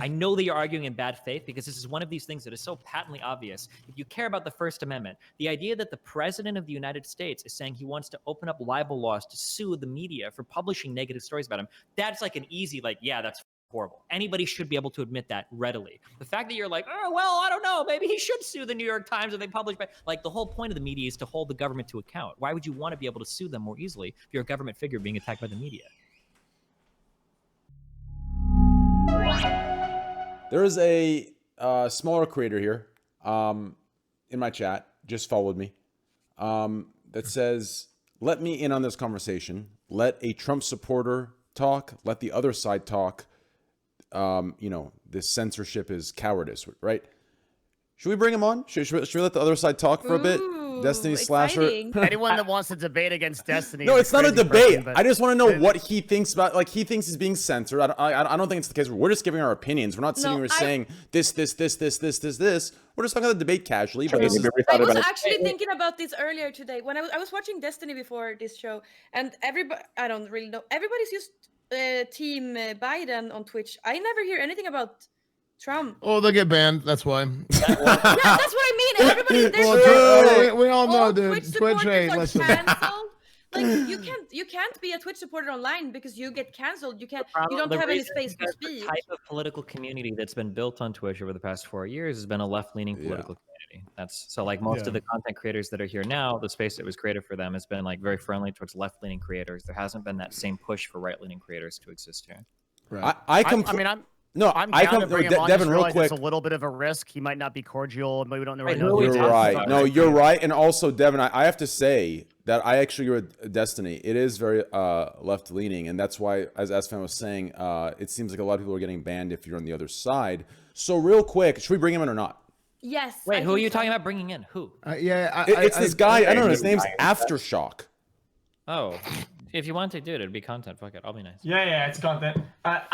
I know that you're arguing in bad faith because this is one of these things that is so patently obvious. If you care about the First Amendment, the idea that the president of the United States is saying he wants to open up libel laws to sue the media for publishing negative stories about him, that's like an easy, like, yeah, that's horrible. Anybody should be able to admit that readily. The fact that you're like, oh, well, I don't know, maybe he should sue the New York Times if they publish, like the whole point of the media is to hold the government to account. Why would you want to be able to sue them more easily if you're a government figure being attacked by the media? There is a smaller creator here in my chat, just followed me, that says, let me in on this conversation. Let a Trump supporter talk. Let the other side talk. This censorship is cowardice, right? Should we bring him on? Should we let the other side talk for a bit? Destiny Slasher. Anyone that wants to debate against Destiny. No, it's not a debate. Person, I just want to know what he thinks about. Like, he thinks he's being censored. I don't think it's the case. We're just giving our opinions. We're not sitting here saying this. We're just talking about the debate casually. But I was actually thinking about this earlier today when I was watching Destiny before this show, and everybody, I don't really know. Everybody's used Team Biden on Twitch. I never hear anything about Trump. Oh, they'll get banned. That's why. Yeah, that's what I mean. Everybody, we all know, dude. Twitch ain't canceled. Like you can't be a Twitch supporter online because you get canceled. You don't have any space to speak. The type of political community that's been built on Twitch over the past 4 years has been a left-leaning political community. That's so like most of the content creators that are here now, the space that was created for them has been like very friendly towards left-leaning creators. There hasn't been that same push for right-leaning creators to exist here. Right. I'm down to bring him on. Devin, real quick. It's a little bit of a risk. He might not be cordial. Maybe we don't know. You're right. No, you're right. And also, Devin, I have to say that I actually agree with Destiny. It is very left-leaning, and that's why, as Asfan was saying, it seems like a lot of people are getting banned if you're on the other side. So real quick, should we bring him in or not? Yes. Wait, who are you talking about bringing in? Who? It's this guy. I don't know. His name's Aftershock. Oh. If you want to do it, it'd be content. Fuck it, I'll be nice. Yeah, it's content. I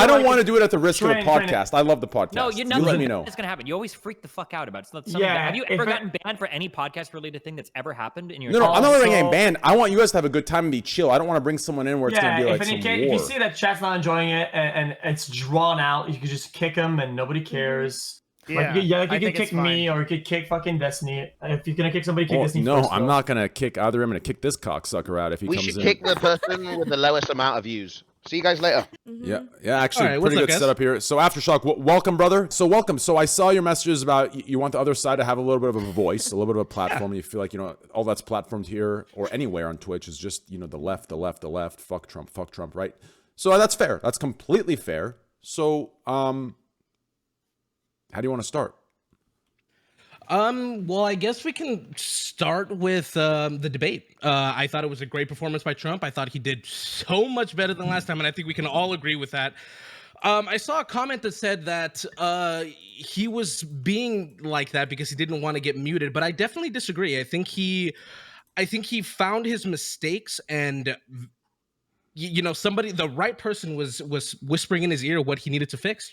don't want to do it at the risk of the podcast. I love the podcast. No, you let me know. It's gonna happen. You always freak the fuck out about it. Have you ever gotten banned for any podcast-related thing that's ever happened in your? No, I'm not getting banned. I want you guys to have a good time and be chill. I don't want to bring someone in where it's gonna be like some war. If you see that chat's not enjoying it and it's drawn out, you can just kick them and nobody cares. Yeah, you could kick me or you could kick fucking Destiny. If you're gonna kick somebody, kick Destiny no, first. I'm not gonna kick either. I'm gonna kick this cocksucker out if he comes in. We should kick the person with the lowest amount of views. See you guys later. Yeah, actually, pretty good setup here. So Aftershock, welcome, brother. So welcome. So I saw your messages about you want the other side to have a little bit of a voice, a little bit of a platform. You feel like all that's platformed here or anywhere on Twitch is just the left. Fuck Trump, right? So that's fair. That's completely fair. So how do you want to start? Well, I guess we can start with the debate. I thought it was a great performance by Trump. I thought he did so much better than last time, and I think we can all agree with that. I saw a comment that said that he was being like that because he didn't want to get muted, but I definitely disagree. I think he found his mistakes, and the right person was whispering in his ear what he needed to fix.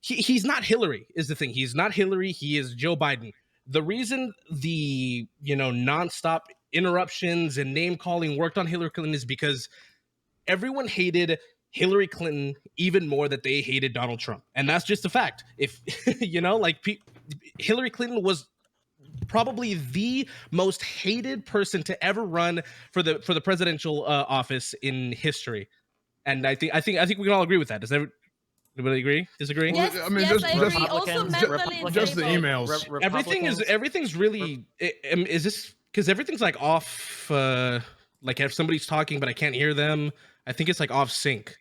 He's not Hillary is the thing. He's not Hillary. He is Joe Biden. The reason the nonstop interruptions and name calling worked on Hillary Clinton is because everyone hated Hillary Clinton even more than they hated Donald Trump, and that's just a fact. If Hillary Clinton was probably the most hated person to ever run for the presidential office in history, and I think we can all agree with that. Does anybody agree? Disagree? Yes, I mean, I agree. Also mentally just the emails. Everything's really. Is this because everything's like off? Like if somebody's talking but I can't hear them, I think it's like off sync.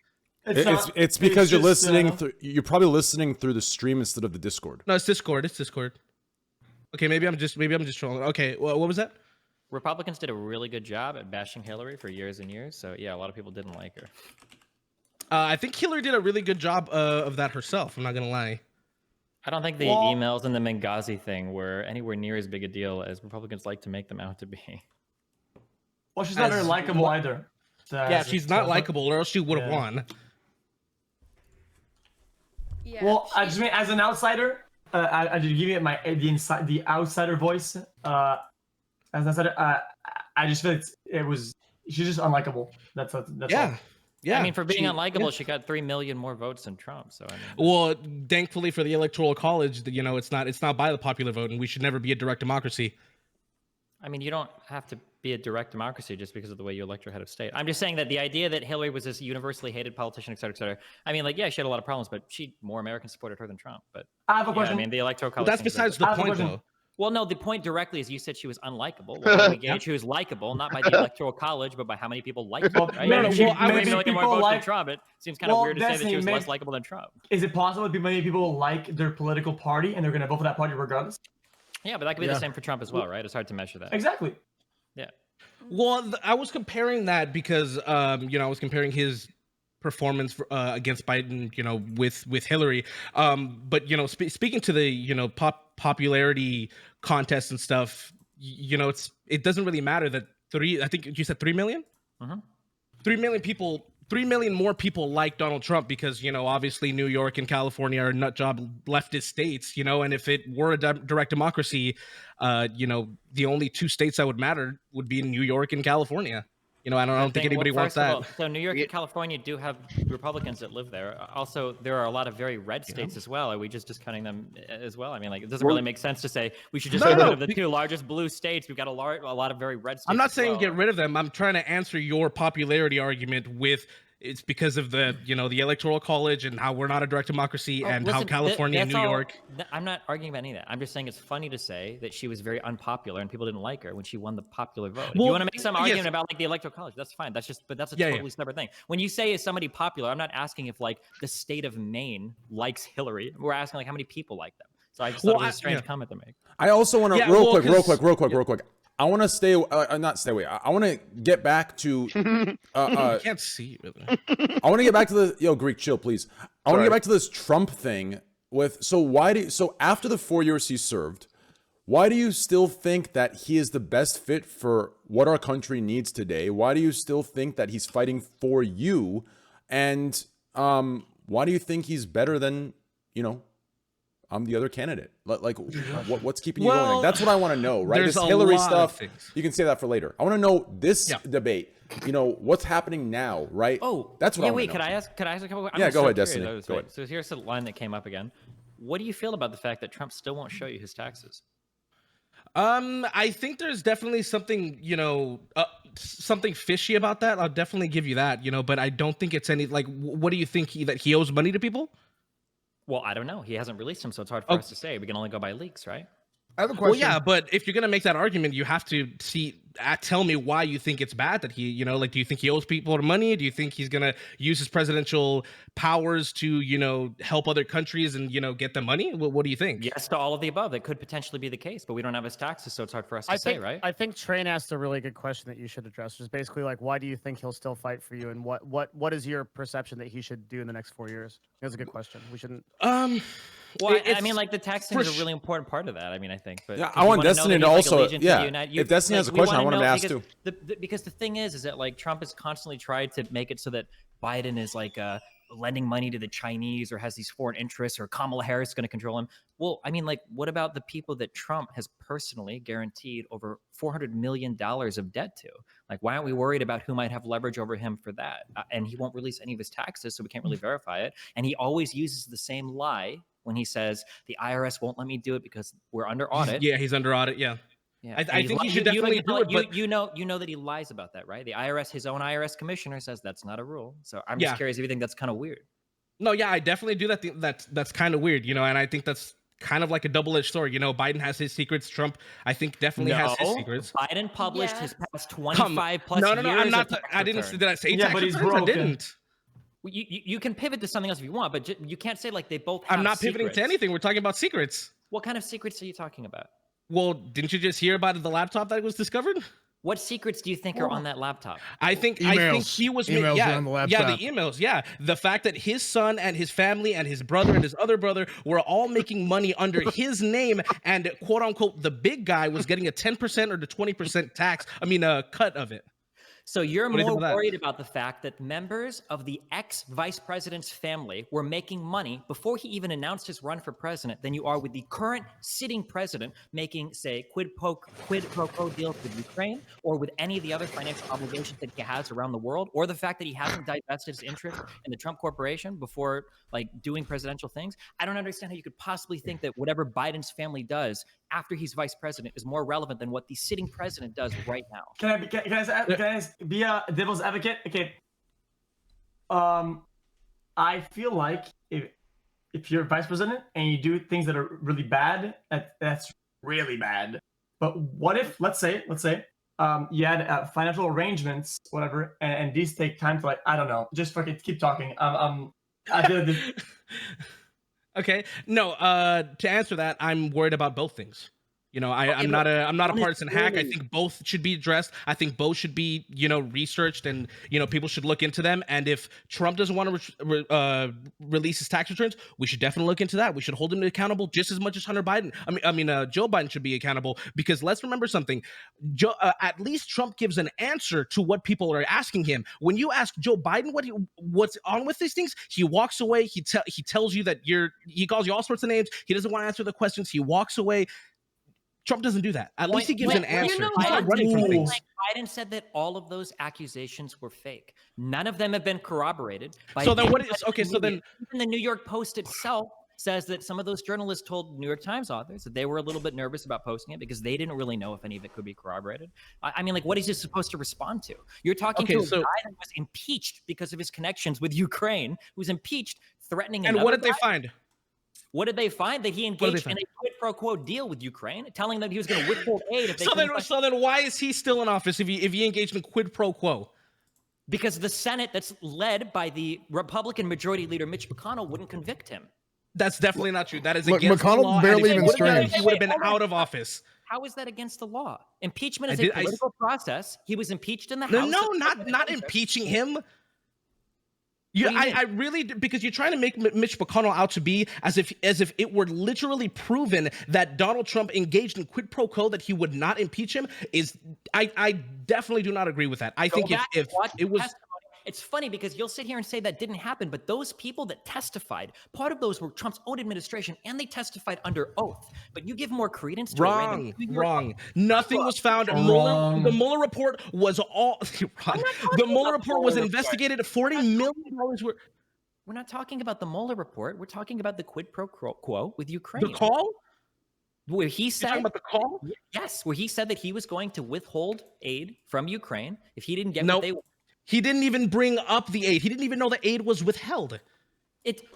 It's because you're listening. You're probably listening through the stream instead of the Discord. No, it's Discord. Okay, maybe I'm just trolling. Okay, well, what was that? Republicans did a really good job at bashing Hillary for years and years. So yeah, a lot of people didn't like her. I think Hillary did a really good job of that herself. I'm not gonna lie. I don't think the emails and the Benghazi thing were anywhere near as big a deal as Republicans like to make them out to be. Well, she's not very likable either. She's not likable, or else she would have won. Yeah. Well, I just mean as an outsider, I just give you the outsider voice. As an outsider, I just feel she's just unlikable. That's yeah. Yeah, I mean, for being unlikable, yeah. she got 3 million more votes than Trump. So I mean, Well, thankfully for the electoral college, it's not by the popular vote, and we should never be a direct democracy. I mean, you don't have to be a direct democracy just because of the way you elect your head of state. I'm just saying that the idea that Hillary was this universally hated politician, et cetera, et cetera. I mean, like, yeah, she had a lot of problems, but more Americans supported her than Trump. But I have a yeah, question. I mean, the electoral college. Well, that's besides the point, though. Well, no, the point directly is you said she was unlikable. Well, we gauge who's likable, not by the electoral college, but by how many people like her, right? No, maybe more votes than Trump. It seems kind of weird to say that she was less likable than Trump. Is it possible that many people like their political party and they're going to vote for that party regardless? Yeah, but that could be the same for Trump as well, right? It's hard to measure that. Exactly. Yeah. Well, I was comparing that because, I was comparing his performance against Biden, with Hillary. But speaking to the popularity contest and stuff, it doesn't really matter that I think you said 3 million. 3 million people. 3 million more people like Donald Trump because, obviously New York and California are nut job leftist states, and if it were a direct democracy, the only 2 states that would matter would be New York and California. I don't think anybody wants that. So New York and California do have Republicans that live there. Also, there are a lot of very red states as well. Are we just discounting them as well? I mean, like, it doesn't really make sense to say we should just get rid of the 2 largest blue states. We've got a lot of very red states. I'm not saying get rid of them. I'm trying to answer your popularity argument with it's because of the the electoral college and how we're not a direct democracy and how California and New York. I'm not arguing about any of that. I'm just saying it's funny to say that she was very unpopular and people didn't like her when she won the popular vote. If you want to make some argument about like the electoral college, that's fine. That's a totally separate thing. When you say is somebody popular, I'm not asking if like the state of Maine likes Hillary. We're asking like how many people like them. So I just thought it was a strange comment to make. I also want to real quick. I want to stay, not stay away. I want to get back to. I can't see really. I want to get back to the Greek chill, please. I want to get back to this Trump thing with. So after the 4 years he served, why do you still think that he is the best fit for what our country needs today? Why do you still think that he's fighting for you? And why do you think he's better than I'm the other candidate? Like, what's keeping you going? That's what I want to know, right? This Hillary stuff, you can say that for later. I want to know this debate. What's happening now, right? Oh, that's what I want wait, to know. could I ask a couple? Yeah, go ahead, Destiny. Go ahead. So here's the line that came up again. What do you feel about the fact that Trump still won't show you his taxes? I think there's definitely something, something fishy about that. I'll definitely give you that, but I don't think it's any like. What do you think that he owes money to people? Well, I don't know. He hasn't released them, so it's hard for us to say. We can only go by leaks, right? I have a question. Well, yeah, but if you're gonna make that argument, you have to tell me why you think it's bad that he, do you think he owes people money? Do you think he's gonna use his presidential powers to, help other countries and get them money? What do you think? Yes to all of the above. That could potentially be the case, but we don't have his taxes, so it's hard for us to say, right? I think Train asked a really good question that you should address. Just basically like, why do you think he'll still fight for you, and what is your perception that he should do in the next 4 years? That's a good question. We shouldn't. Well, I mean, like the tax thing is a really important part of that. I mean, I think. But yeah, I want Destiny to also. Yeah, if Destiny has a question, I want him to ask too. Because the thing is that like Trump has constantly tried to make it so that Biden is like lending money to the Chinese or has these foreign interests, or Kamala Harris is going to control him. Well, I mean, like, what about the people that Trump has personally guaranteed over $400 million of debt to? Like, why aren't we worried about who might have leverage over him for that? And he won't release any of his taxes, so we can't really verify it. And he always uses the same lie when he says the IRS won't let me do it because we're under audit. Yeah, he's under audit. Yeah. I think he should definitely do it. But you know that he lies about that, right? The IRS, his own IRS commissioner, says that's not a rule. So I'm just curious if you think that's kind of weird. No, yeah, I definitely do that. That's kind of weird, and I think that's kind of like a double-edged sword. Biden has his secrets. Trump, I think, definitely has his secrets. Biden published his past 25 plus years. No, I'm not. I didn't. Did I say tax but he's returns? broken. I didn't. You can pivot to something else if you want, but you can't say like they both have I'm not pivoting secrets. to anything. We're talking about secrets. What kind of secrets are you talking about? Well, didn't you just hear about the laptop that was discovered? What secrets do you think are on that laptop? I think he was on the laptop. Yeah, the emails. Yeah, the fact that his son and his family and his brother and his other brother were all making money under his name, and quote unquote the big guy was getting a 10% or the 20% tax. I mean, cut of it. So you're What do you think more about that? worried about the fact that members of the ex-vice president's family were making money before he even announced his run for president than you are with the current sitting president making, say, quid pro quo deals with Ukraine or with any of the other financial obligations that he has around the world, or the fact that he hasn't divested his interest in the Trump Corporation before like doing presidential things. I don't understand how you could possibly think that whatever Biden's family does after he's vice president is more relevant than what the sitting president does right now. Can I be a devil's advocate? Okay. I feel like if you're vice president and you do things that are really bad, that's really bad. But what if, let's say, you had financial arrangements, whatever, and these take time to, like, I don't know, just fucking keep talking. I feel like this, Okay. No, to answer that, I'm worried about both things. You know, I'm not a partisan hack. I think both should be addressed. I think both should be, researched, and people should look into them. And if Trump doesn't want to release his tax returns, we should definitely look into that. We should hold him accountable just as much as Joe Biden should be accountable, because let's remember something. At least Trump gives an answer to what people are asking him. When you ask Joe Biden what's on with these things, he walks away. He tells you that he calls you all sorts of names. He doesn't want to answer the questions. He walks away. Trump doesn't do that. At least he gives an answer. He's not running from things. Biden said that all of those accusations were fake. None of them have been corroborated. So then what is okay? So then even the New York Post itself says that some of those journalists told New York Times authors that they were a little bit nervous about posting it because they didn't really know if any of it could be corroborated. I mean, like, what is he supposed to respond to? You're talking to a guy that was impeached because of his connections with Ukraine, who's impeached, threatening. And what did they find? What did they find? That he engaged in a quid pro quo deal with Ukraine, telling them he was going to withhold aid if they so then why is he still in office if he engaged in quid pro quo? Because the Senate that's led by the Republican Majority Leader Mitch McConnell wouldn't convict him. That's definitely not true. That is Look, against McConnell the law. barely even streams. He would have been out of office. How is that against the law? Impeachment is a political process. He was impeached in the House. No, not impeaching him. I really, because you're trying to make Mitch McConnell out to be as if it were literally proven that Donald Trump engaged in quid pro quo that he would not impeach him. I definitely do not agree with that. I think if it was. It's funny because you'll sit here and say that didn't happen, but those people that testified, part of those were Trump's own administration, and they testified under oath. But you give more credence to wrong. Nothing was found. The Mueller report was all wrong. The Mueller report was investigated at $40 million worth. We're not talking about the Mueller report. We're talking about the quid pro quo with Ukraine. The call? Where he said, you're talking about the call? Yes, where he said that he was going to withhold aid from Ukraine if he didn't get what they wanted. He didn't even bring up the aid. He didn't even know the aid was withheld.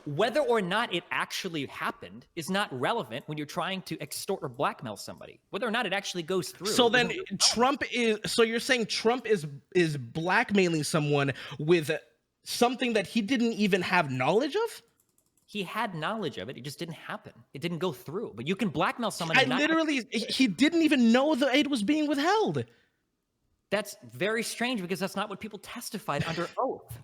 Whether or not it actually happened is not relevant when you're trying to extort or blackmail somebody. Whether or not it actually goes through. So then you're saying Trump is blackmailing someone with something that he didn't even have knowledge of? He had knowledge of it. It just didn't happen. It didn't go through. But you can blackmail someone. He didn't even know the aid was being withheld. That's very strange because that's not what people testified under oath.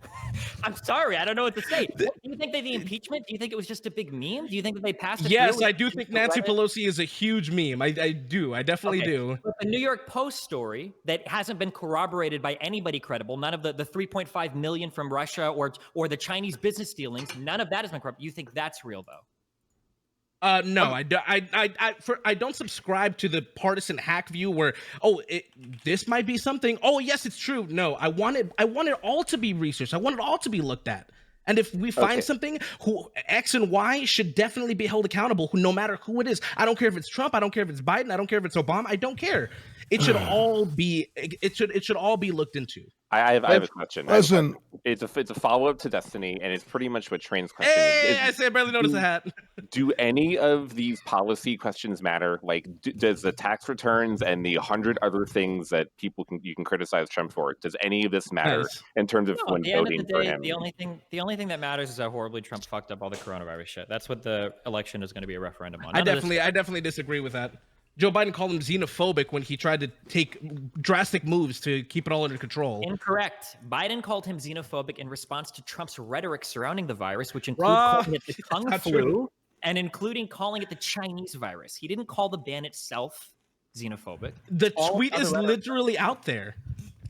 I'm sorry, I don't know what to say. Do you think that the impeachment, do you think it was just a big meme? Do you think that they passed it? Yes, I do think Nancy Pelosi is a huge meme. I do. I definitely do. But the New York Post story that hasn't been corroborated by anybody credible, none of the 3.5 million from Russia or the Chinese business dealings, none of that has been corroborated. You think that's real, though? No, I don't subscribe to the partisan hack view where this might be something. Oh yes, it's true. No, I want it all to be researched. I want it all to be looked at. And if we find something, who X and Y should definitely be held accountable, no matter who it is. I don't care if it's Trump. I don't care if it's Biden. I don't care if it's Obama. I don't care. It should all be. It should all be looked into. I have a question. Listen, it's a follow up to Destiny, and it's pretty much what Train's question is. I say I barely noticed the hat. Do any of these policy questions matter? Like, does the tax returns and the 100 other things that you can criticize Trump for? Does any of this matter in terms of when voting for him? The only thing that matters is how horribly Trump fucked up all the coronavirus shit. That's what the election is going to be a referendum on. I definitely disagree with that. Joe Biden called him xenophobic when he tried to take drastic moves to keep it all under control. Incorrect. Biden called him xenophobic in response to Trump's rhetoric surrounding the virus, which includes calling it the Kung flu and including calling it the Chinese virus. He didn't call the ban itself xenophobic. The tweet is literally out there.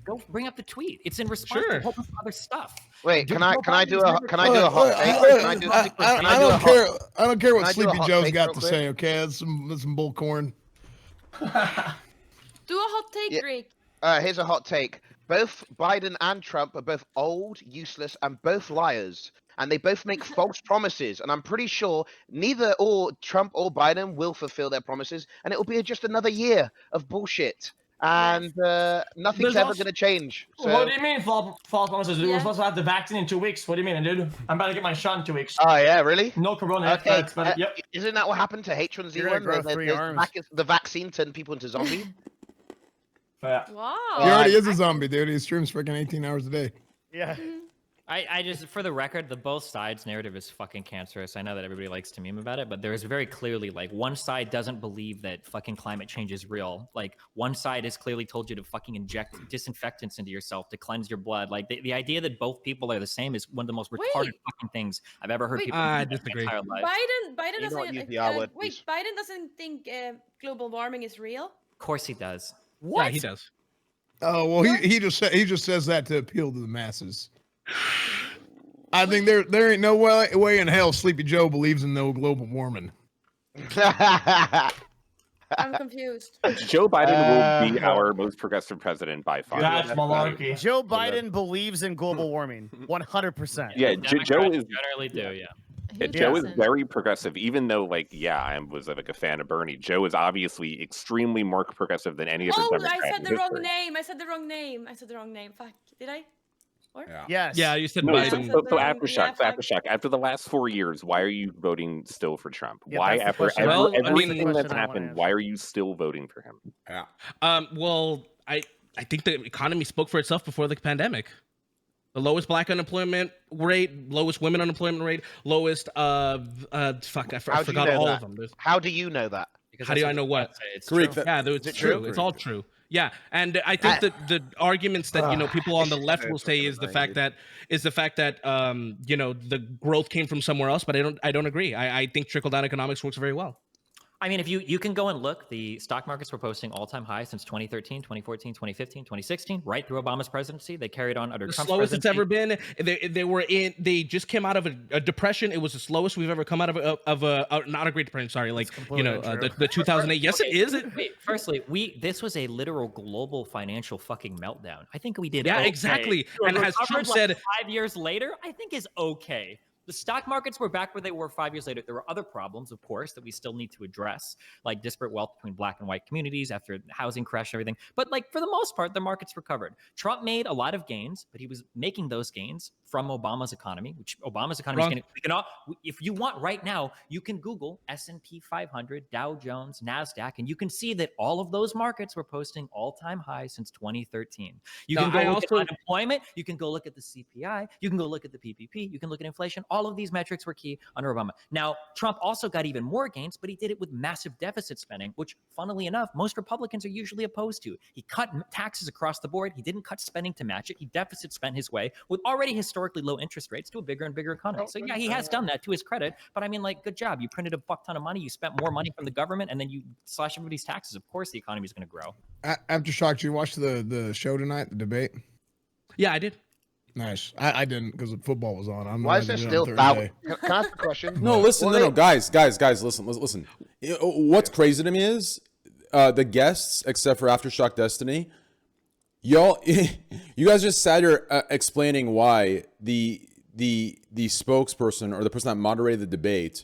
Go bring up the tweet. It's in response to a whole bunch of other stuff. Wait, can I do a hot take? I don't care what Sleepy Joe's got to say. Okay, that's some bullcorn. Do a hot take, Rick. Here's a hot take. Both Biden and Trump are both old, useless, and both liars. And they both make false promises. And I'm pretty sure neither Trump or Biden will fulfill their promises. And it will be just another year of bullshit. And nothing's ever going to change. So... What do you mean false promises? We're supposed to have the vaccine in 2 weeks. What do you mean, dude? I'm about to get my shot in 2 weeks. Oh, yeah, really? No corona. Okay. Yep. Isn't that what happened to H1Z1? The vaccine turned people into zombies? Yeah. Wow. He already is a zombie, dude. He streams freaking 18 hours a day. Yeah. I just, for the record, the both sides narrative is fucking cancerous. I know that everybody likes to meme about it, but there is very clearly, like, one side doesn't believe that fucking climate change is real. Like, one side has clearly told you to fucking inject disinfectants into yourself to cleanse your blood. Like, the idea that both people are the same is one of the most retarded fucking things I've ever heard people I disagree. Biden doesn't think global warming is real. Of course he does. What? Yeah, he does. Oh well, he just says that to appeal to the masses. I think there ain't no way in hell Sleepy Joe believes in no global warming. I'm confused. Joe Biden will be our most progressive president by far. That's malarkey. Joe Biden believes in global warming, 100%. Yeah, Joe is generally do. Yeah. Joe is very progressive, even though, like, I was like a fan of Bernie. Joe is obviously extremely more progressive than any other Democrat. I said the wrong name. I said the wrong name. Fuck. Did I? Or? Yeah. Yes. Yeah, you said no, Biden. So Aftershock. After the last 4 years, why are you voting still for Trump? Yeah, why, after everything that's I happened, why are you still voting for him? Yeah. Well, I think the economy spoke for itself before the pandemic. The lowest black unemployment rate, lowest women unemployment rate, lowest I forgot all of them. How do you know that? Because how do I know what? It's Greek. Yeah, it's true. It's all true. Yeah, and I think that the arguments that people on the left will say is the fact that the growth came from somewhere else, but I don't agree. I think trickle down economics works very well. I mean, if you can go and look, the stock markets were posting all-time highs since 2013, 2014, 2015, 2016, right through Obama's presidency. They carried on under Trump's slowest presidency. It's ever been. They just came out of a depression. It was the slowest we've ever come out of a not a Great Depression. Sorry, the 2008. Yes, okay, it is. Wait, firstly, this was a literal global financial fucking meltdown. I think we did. Yeah, okay. exactly. And as Trump said, 5 years later, I think is okay. The stock markets were back where they were 5 years later. There were other problems, of course, that we still need to address, like disparate wealth between black and white communities after the housing crash and everything. But like for the most part, the markets recovered. Trump made a lot of gains, but he was making those gains from Obama's economy, which Obama's economy is getting. If you want right now, you can Google S&P 500, Dow Jones, NASDAQ, and you can see that all of those markets were posting all-time highs since 2013. You can go look at unemployment. You can go look at the CPI. You can go look at the PPP. You can look at inflation. All of these metrics were key under Obama. Now, Trump also got even more gains, but he did it with massive deficit spending, which, funnily enough, most Republicans are usually opposed to. He cut taxes across the board. He didn't cut spending to match it. He deficit spent his way with already historically low interest rates to a bigger and bigger economy. So yeah, he has done that to his credit. But I mean, like, good job. You printed a fuck ton of money. You spent more money from the government, and then you slash everybody's taxes. Of course, the economy is going to grow. Aftershock, did you watch the show tonight, the debate? Yeah, I did. Nice. I didn't because football was on. Why is there still Can I ask a question? No, listen. No, guys, listen. What's crazy to me is the guests, except for Aftershock Destiny, you guys just sat here explaining why the spokesperson or the person that moderated the debate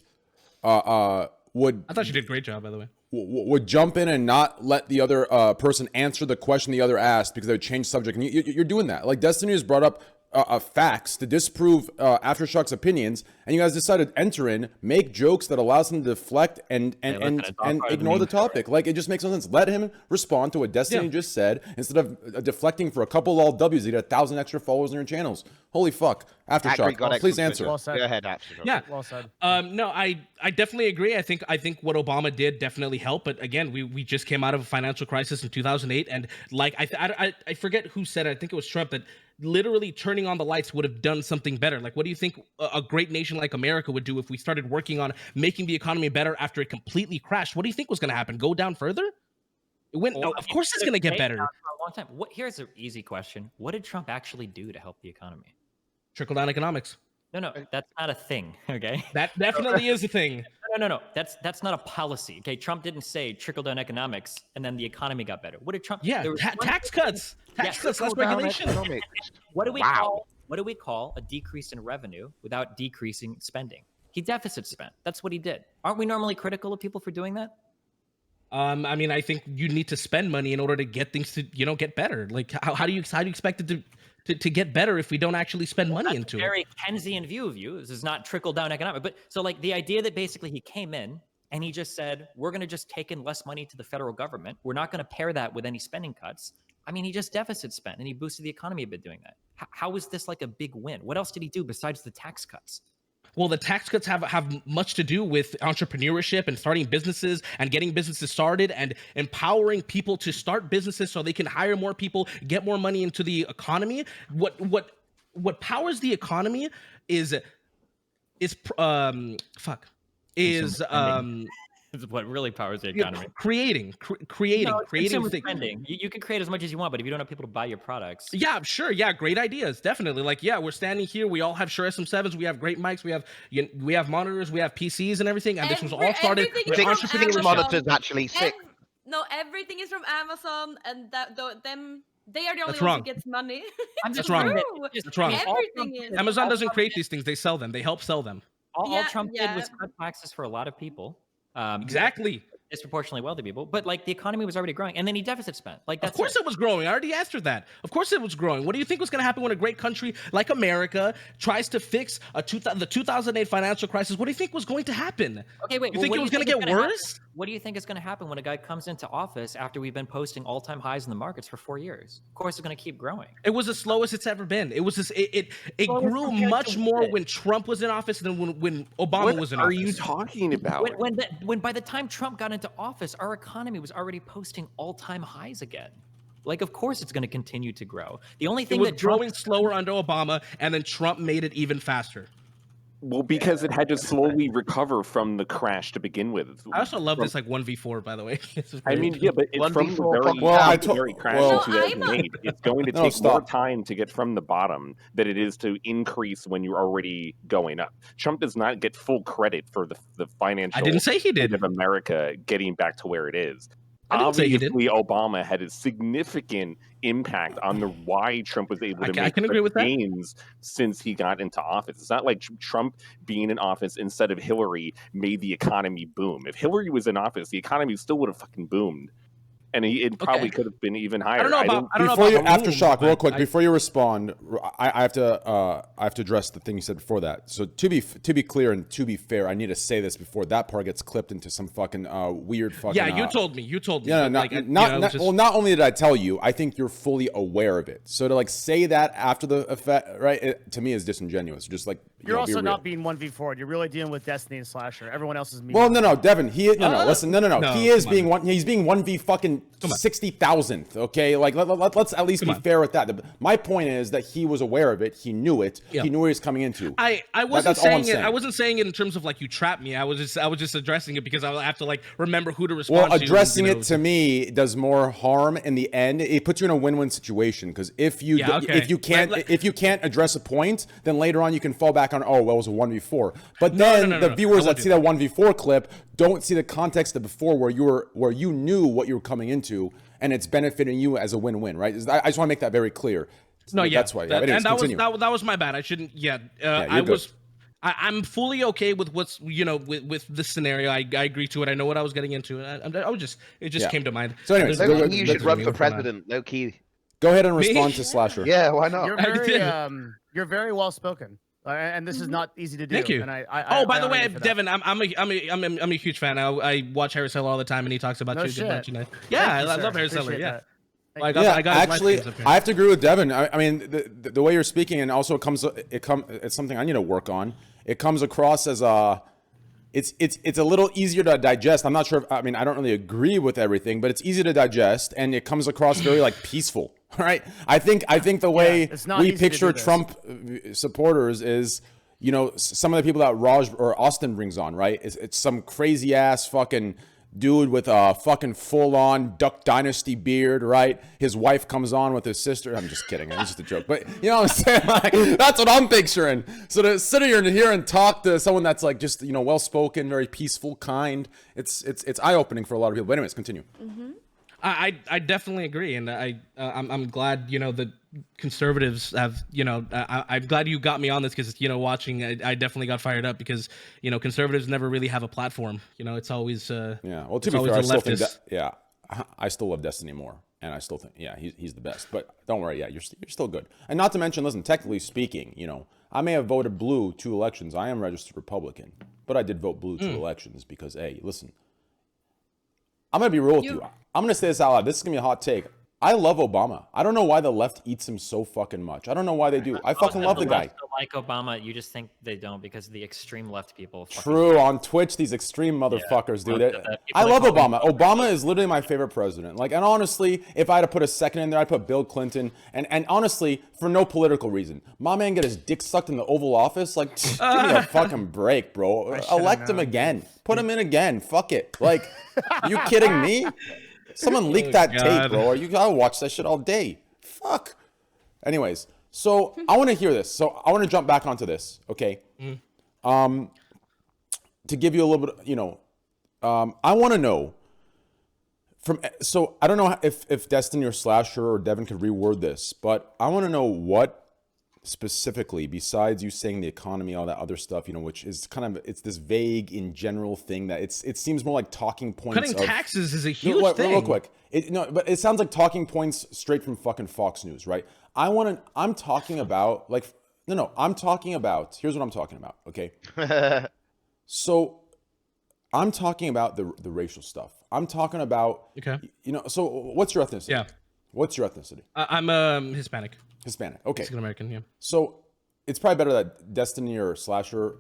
would. I thought you did a great job, by the way. Would jump in and not let the other person answer the question the other asked because they would change subject. And you're doing that. Like, Destiny has brought up facts to disprove Aftershock's opinions, and you guys decided to enter in, make jokes that allows him to deflect and ignore the topic. Like, it just makes no sense. Let him respond to what Destiny just said instead of deflecting for a couple all W's. You get 1,000 extra followers on your channels. Holy fuck. Aftershock, please answer. Well said. Go ahead, Aftershock. Yeah. Well said. No, I definitely agree. I think what Obama did definitely helped. But again, we just came out of a financial crisis in 2008, and like I forget who said it. I think it was Trump that literally turning on the lights would have done something better. Like, what do you think a great nation like America would do if we started working on making the economy better after it completely crashed? What do you think was going to happen? Go down further? Of course, it's going to get better. For a long time. Here's an easy question: what did Trump actually do to help the economy? Trickle down economics. No, that's not a thing. Okay, that definitely is a thing. No. That's not a policy. Okay, Trump didn't say trickle down economics and then the economy got better. What did Trump? Yeah, tax cuts. Tax cuts. Less regulation. What do we call a decrease in revenue without decreasing spending? He deficit spent. That's what he did. Aren't we normally critical of people for doing that? I mean, I think you need to spend money in order to get things to, get better. Like, how do you expect it to get better if we don't actually spend money into it? Very Keynesian view of you. This is not trickle down economic. But so like the idea that basically he came in and he just said, we're going to just take in less money to the federal government. We're not going to pair that with any spending cuts. I mean, he just deficit spent and he boosted the economy a bit doing that. How is this like a big win? What else did he do besides the tax cuts? Well, the tax cuts have much to do with entrepreneurship and starting businesses and getting businesses started and empowering people to start businesses so they can hire more people, get more money into the economy. What powers the economy is This is what really powers the economy. Creating spending. You can create as much as you want, but if you don't have people to buy your products. Yeah, sure. Yeah, great ideas. Definitely. Like, yeah, we're standing here. We all have Shure SM7s. We have great mics. We have monitors. We have PCs and everything. And this was all started with entrepreneurship. Monitors actually sick. No, everything is from Amazon, and they are the only That's ones wrong. who gets money. That's wrong. That's wrong. Everything is. Amazon doesn't create these things. They sell them. They help sell them. All Trump did was cut taxes for a lot of people. Exactly. Disproportionately wealthy people, but like the economy was already growing, and then he deficit spent. Like, that's of course it was growing. I already answered that. Of course it was growing. What do you think was going to happen when a great country like America tries to fix the 2008 financial crisis? What do you think was going to happen? Okay, wait. You think it was going to get worse? What do you think is going to happen when a guy comes into office after we've been posting all-time highs in the markets for 4 years? Of course, it's going to keep growing. It was the slowest it's ever been. It was just, it grew much more when Trump was in office than when Obama was in office. What are you talking about? When by the time Trump got into office, our economy was already posting all-time highs again. Like, of course, it's going to continue to grow. The only thing that growing slower under Obama, and then Trump made it even faster. Well, because it had to slowly recover from the crash to begin with. I also love this like 1v4, by the way. I mean, yeah, but it's from the very crash in 2008. It's going to take more time to get from the bottom than it is to increase when you're already going up. Trump does not get full credit for the financial I didn't say he did. Of America getting back to where it is. I didn't say he did. Obviously, Obama had a significant impact on why Trump was able to make gains since he got into office. It's not like Trump being in office instead of Hillary made the economy boom. If Hillary was in office, the economy still would have fucking boomed. And it probably could have been even higher. I don't know about Aftershock, real quick, before you respond, I have to address the thing you said before that. So to be clear and to be fair, I need to say this before that part gets clipped into some fucking weird fucking. Yeah, you told me. Yeah, not only did I tell you, I think you're fully aware of it. So to like say that after the effect, right? To me is disingenuous. Just like you're also not being 1v4. You're really dealing with Destiny and Slasher. Everyone else is. Well, no, Devin. Listen, no. He is being one. He's being 1v fucking 60,000th. Okay, like let's at least be fair with that. My point is that he was aware of it. He knew it. Yeah. He knew what he was coming into. I wasn't saying it. I wasn't saying it in terms of like you trapped me. I was just addressing it because I have to like remember who to respond to. Well, addressing it to me does more harm in the end. It puts you in a win-win situation because if you can't address a point, then later on you can fall back on it was a 1v4. But then the viewers that see that 1v4 clip don't see the context of before where you knew what you were coming into and it's benefiting you as a win-win, right? I just want to make that very clear. That's why. That was my bad. I shouldn't. I'm fully okay with what's with this scenario. I agree to it. I know what I was getting into. It just came to mind. So anyways, you should run for president. No key. Go ahead and respond to Slasher. Yeah, why not? You're very well spoken. And this is not easy to do. Thank you. And by the way, Devin, I'm a huge fan. I watch Harry Seller all the time, and he talks about you. I love Harry Seller. Yeah. I have to agree with Devin. I mean, the way you're speaking, and also it's something I need to work on. It comes across as it's a little easier to digest. I'm not sure. I don't really agree with everything, but it's easy to digest, and it comes across very like peaceful. Right? I think the way we picture Trump supporters is, some of the people that Raj or Austin brings on, right? It's some crazy ass fucking dude with a fucking full-on Duck Dynasty beard, right? His wife comes on with his sister. I'm just kidding. It's just a joke. But you know what I'm saying? Like, that's what I'm picturing. So to sit here and talk to someone that's like just, you know, well-spoken, very peaceful, kind, it's eye-opening for a lot of people. But anyways, continue. Mm-hmm. I definitely agree, and I'm glad, you know, the conservatives have, you know, I'm glad you got me on this, because, you know, watching, I definitely got fired up, because, you know, conservatives never really have a platform. You know, it's always yeah. Well, to be fair, I still think I still love Destiny more, and I still think he's the best. But don't worry, you're still good. And not to mention, listen, technically speaking, you know, I may have voted blue 2 elections. I am registered Republican, but I did vote blue 2 elections because, hey, listen. I'm going to be real with you. I'm going to say this out loud. This is going to be a hot take. I love Obama. I don't know why the left eats him so fucking much. I don't know why they do. I fucking love the guy. Like Obama, you just think they don't because of the extreme left people. True. On Twitch, these extreme motherfuckers, dude. I love Obama. Obama is literally my favorite president. Like, and honestly, if I had to put a second in there, I'd put Bill Clinton. And honestly, for no political reason. My man get his dick sucked in the Oval Office. Like, give me a fucking break, bro. Elect him again. Put him in again. Fuck it. Like, are you kidding me? Someone leaked that tape, bro. I'll watch that shit all day. Fuck. Anyways, so I want to hear this. So I want to jump back onto this, okay? To give you a little bit, you know, I want to know so I don't know if Destiny or Slasher or Devin could reword this, but I want to know what specifically, besides you saying the economy, all that other stuff, you know, which is kind of, it's this vague in general thing that it seems more like talking points. Cutting taxes is a huge thing. Real quick. But it sounds like talking points straight from fucking Fox News, right? I'm talking about like, I'm talking about, here's what I'm talking about. Okay. So I'm talking about the racial stuff. I'm talking about, you know, so what's your ethnicity? Yeah. What's your ethnicity? I'm Hispanic. Hispanic. Okay. Mexican American, yeah. So it's probably better that Destiny or Slasher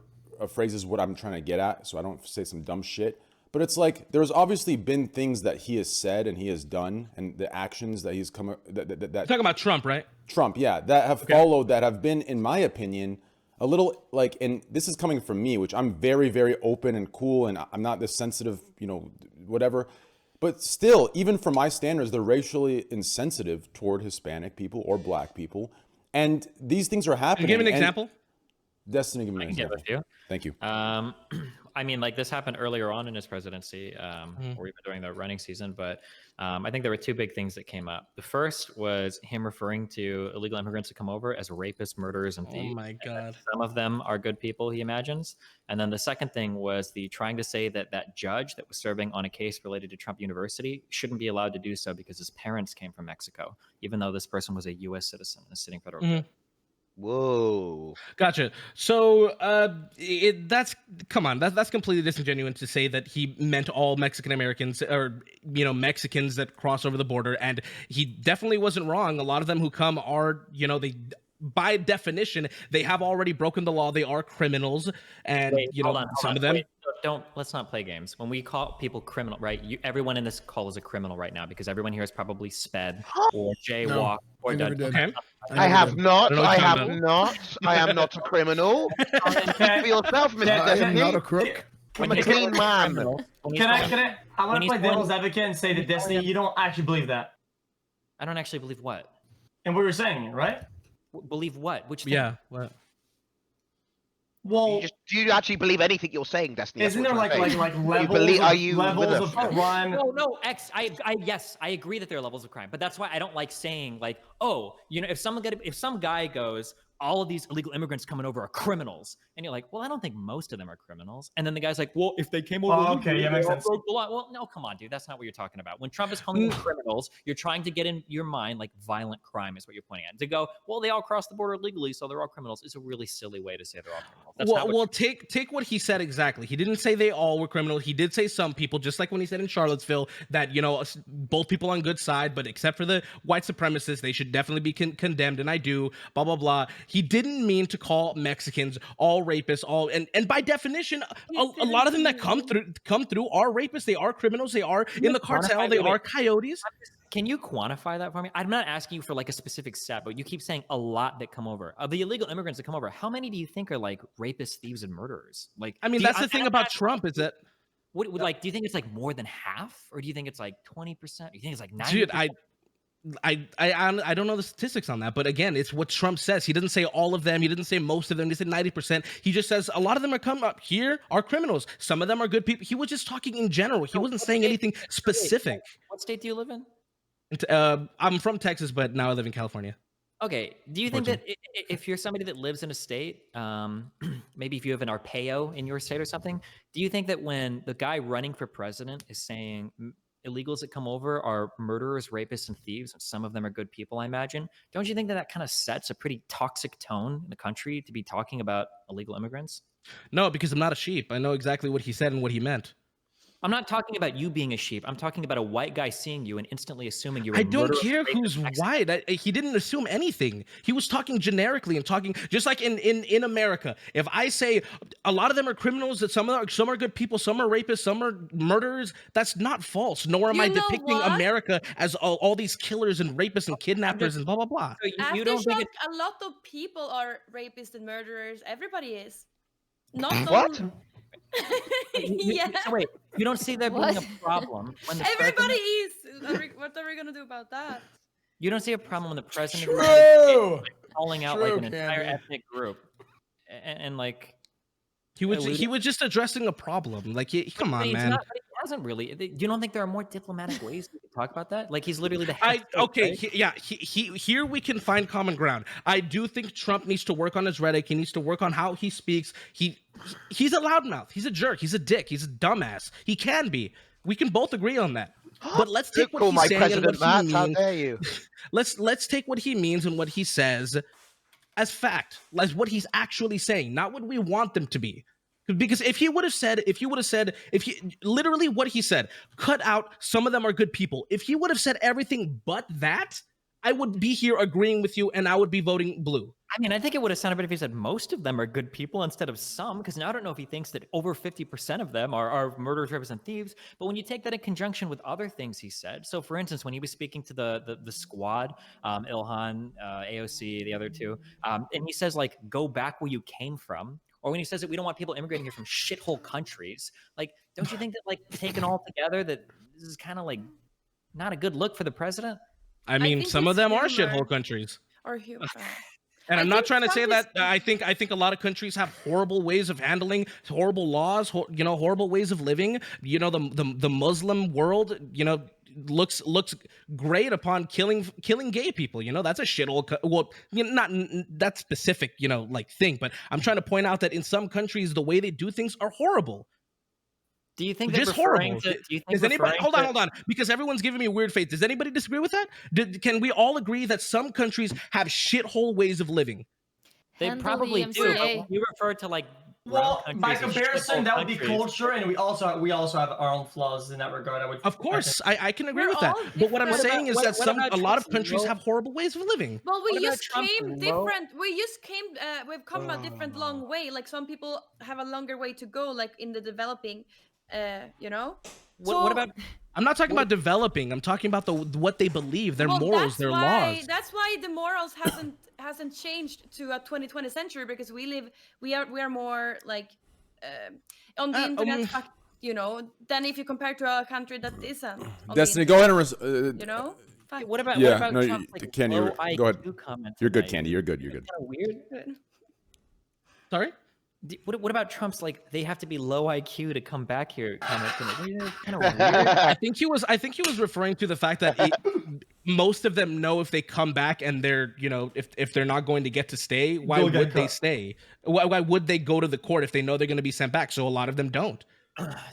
phrases what I'm trying to get at, so I don't say some dumb shit. But it's like there's obviously been things that he has said and he has done, and the actions that he's come that You're talking about Trump, right? Trump, yeah, that have followed, that have been, in my opinion, a little like, and this is coming from me, which I'm very, very open and cool, and I'm not this sensitive, you know, whatever. But still, even for my standards, they're racially insensitive toward Hispanic people or Black people. And these things are happening. Can you give an example? Destiny, give me an example. Thank you. I mean, like this happened earlier on in his presidency, or even during the running season. But I think there were 2 big things that came up. The first was him referring to illegal immigrants to come over as rapists, murderers, and thieves. Oh my God. Some of them are good people, he imagines. And then the second thing was the trying to say that that judge that was serving on a case related to Trump University shouldn't be allowed to do so because his parents came from Mexico, even though this person was a U.S. citizen and a sitting federal judge. Whoa. Gotcha. So that's completely disingenuous to say that he meant all Mexican Americans or, you know, Mexicans that cross over the border. And he definitely wasn't wrong. A lot of them who come are, you know, they, by definition, they have already broken the law. They are criminals. And, some of them. Let's not play games. When we call people criminal, right? Everyone in this call is a criminal right now because everyone here has probably sped or jaywalked or done. Okay. I have not. I am not a criminal. Speak for yourself, Mr. Destiny. I am not a crook. I'm a clean man. I want to play devil's advocate and say to Destiny, you don't actually believe that. I don't actually believe what? And we were saying, right? Believe what? Which thing? Yeah. What? Well, do you actually believe anything you're saying, Destiny? Isn't there like levels of crime? No, yes, I agree that there are levels of crime, but that's why I don't like saying like, oh, you know, if some guy goes, all of these illegal immigrants coming over are criminals, and you're like, well, I don't think most of them are criminals, and then the guy's like, well, if they came over, makes sense. Broke the law. Well, no, come on, dude, that's not what you're talking about. When Trump is calling them criminals, you're trying to get in your mind like violent crime is what you're pointing at. To go, well, they all crossed the border legally, so they're all criminals, is a really silly way to say they're all criminals. Take what he said exactly. He didn't say they all were criminals. He did say some people, just like when he said in Charlottesville that, you know, both people on good side, but except for the white supremacists, they should definitely be condemned. And I do, blah, blah, blah. He didn't mean to call Mexicans all rapists, and by definition, a lot of them that come through are rapists. They are criminals. They are in the cartel. They are coyotes. Can you quantify that for me? I'm not asking you for like a specific stat, but you keep saying a lot that come over. Of the illegal immigrants that come over, how many do you think are like rapists, thieves, and murderers? Like, I mean, that's the thing about Trump is that What would like? Do you think it's like more than half, or do you think it's like 20%? Do you think it's like 90%? Dude, I don't know the statistics on that, but again, it's what Trump says. He doesn't say all of them. He didn't say most of them. He said 90%. He just says a lot of them are coming up here are criminals. Some of them are good people. He was just talking in general. He wasn't saying anything specific. What state do you live in? I'm from Texas, but now I live in California. Okay. Do you think that if you're somebody that lives in a state, maybe if you have an Arpaio in your state or something, do you think that when the guy running for president is saying illegals that come over are murderers, rapists, and thieves, and some of them are good people, I imagine, don't you think that that kind of sets a pretty toxic tone in the country to be talking about illegal immigrants? No, because I'm not a sheep. I know exactly what he said and what he meant. I'm not talking about you being a sheep. I'm talking about a white guy seeing you and instantly assuming you're a I don't murderer, care rapist, who's Mexican. white. He didn't assume anything. He was talking generically and talking just like in America. If I say a lot of them are criminals, that some are good people, some are rapists, some are murderers, that's not false. Nor am I depicting America as all these killers and rapists and kidnappers and blah blah blah. So you don't think a lot of people are rapists and murderers. Everybody is. Not What? Yeah. So wait, you don't see there being a problem when the Everybody president, is. What are we gonna do about that? you don't see a problem when the president True. is calling out like an entire ethnic group and like He was just addressing a problem. Like, come on, man. But he hasn't really. You don't think there are more diplomatic ways we could talk about that? Like he's literally the head. Here we can find common ground. I do think Trump needs to work on his rhetoric. He needs to work on how he speaks. He's a loudmouth. He's a jerk. He's a dick. He's a dumbass. He can be. We can both agree on that. But let's take what he's saying and what he means. How dare you? Let's take what he means and what he says as fact, as what he's actually saying, not what we want them to be. Because if he would have said, literally what he said, cut out, some of them are good people. If he would have said everything but that, I would be here agreeing with you and I would be voting blue. I mean, I think it would have sounded better if he said most of them are good people instead of some, because now I don't know if he thinks that over 50% of them are murderers, rapists, and thieves. But when you take that in conjunction with other things he said, so for instance, when he was speaking to the squad, Ilhan, AOC, the other two, and he says like, go back where you came from, or when he says that we don't want people immigrating here from shithole countries, like, don't you think that like taken all together that this is kind of like not a good look for the president? I mean, some of them are shithole countries. Or humor. And I'm not trying to say that I think a lot of countries have horrible ways of handling, horrible laws, horrible ways of living. You know, the Muslim world, looks great upon killing gay people. That's a shithole. Well, not that specific, like thing, but I'm trying to point out that in some countries the way they do things are horrible. Do you think just horrible? Does anybody hold on? Because everyone's giving me a weird face. Does anybody disagree with that? Can we all agree that some countries have shithole ways of living? They probably do. But you refer to like by comparison, that would be culture, and we also have our own flaws in that regard. Of course, I can agree with that. But what I'm saying is that a lot of countries have horrible ways of living. Well, we just came different. We've come a different long way. Like some people have a longer way to go, like in the developing. What about? I'm not talking about developing. I'm talking about what they believe, their morals, their laws. That's why the morals hasn't changed to a 2020 century, because we are more like on the internet, than if you compare to a country that isn't. Destiny, go ahead and What about Trump's, like, Candy, low go ahead. IQ comment You're good, tonight? Candy. You're good. Kind of weird. Sorry. What about Trump's like they have to be low IQ to come back here? Kind of weird. I think he was referring to the fact that most of them know if they come back and they're if they're not going to get to stay, why would they stay? Why would they go to the court if they know they're going to be sent back? So a lot of them don't.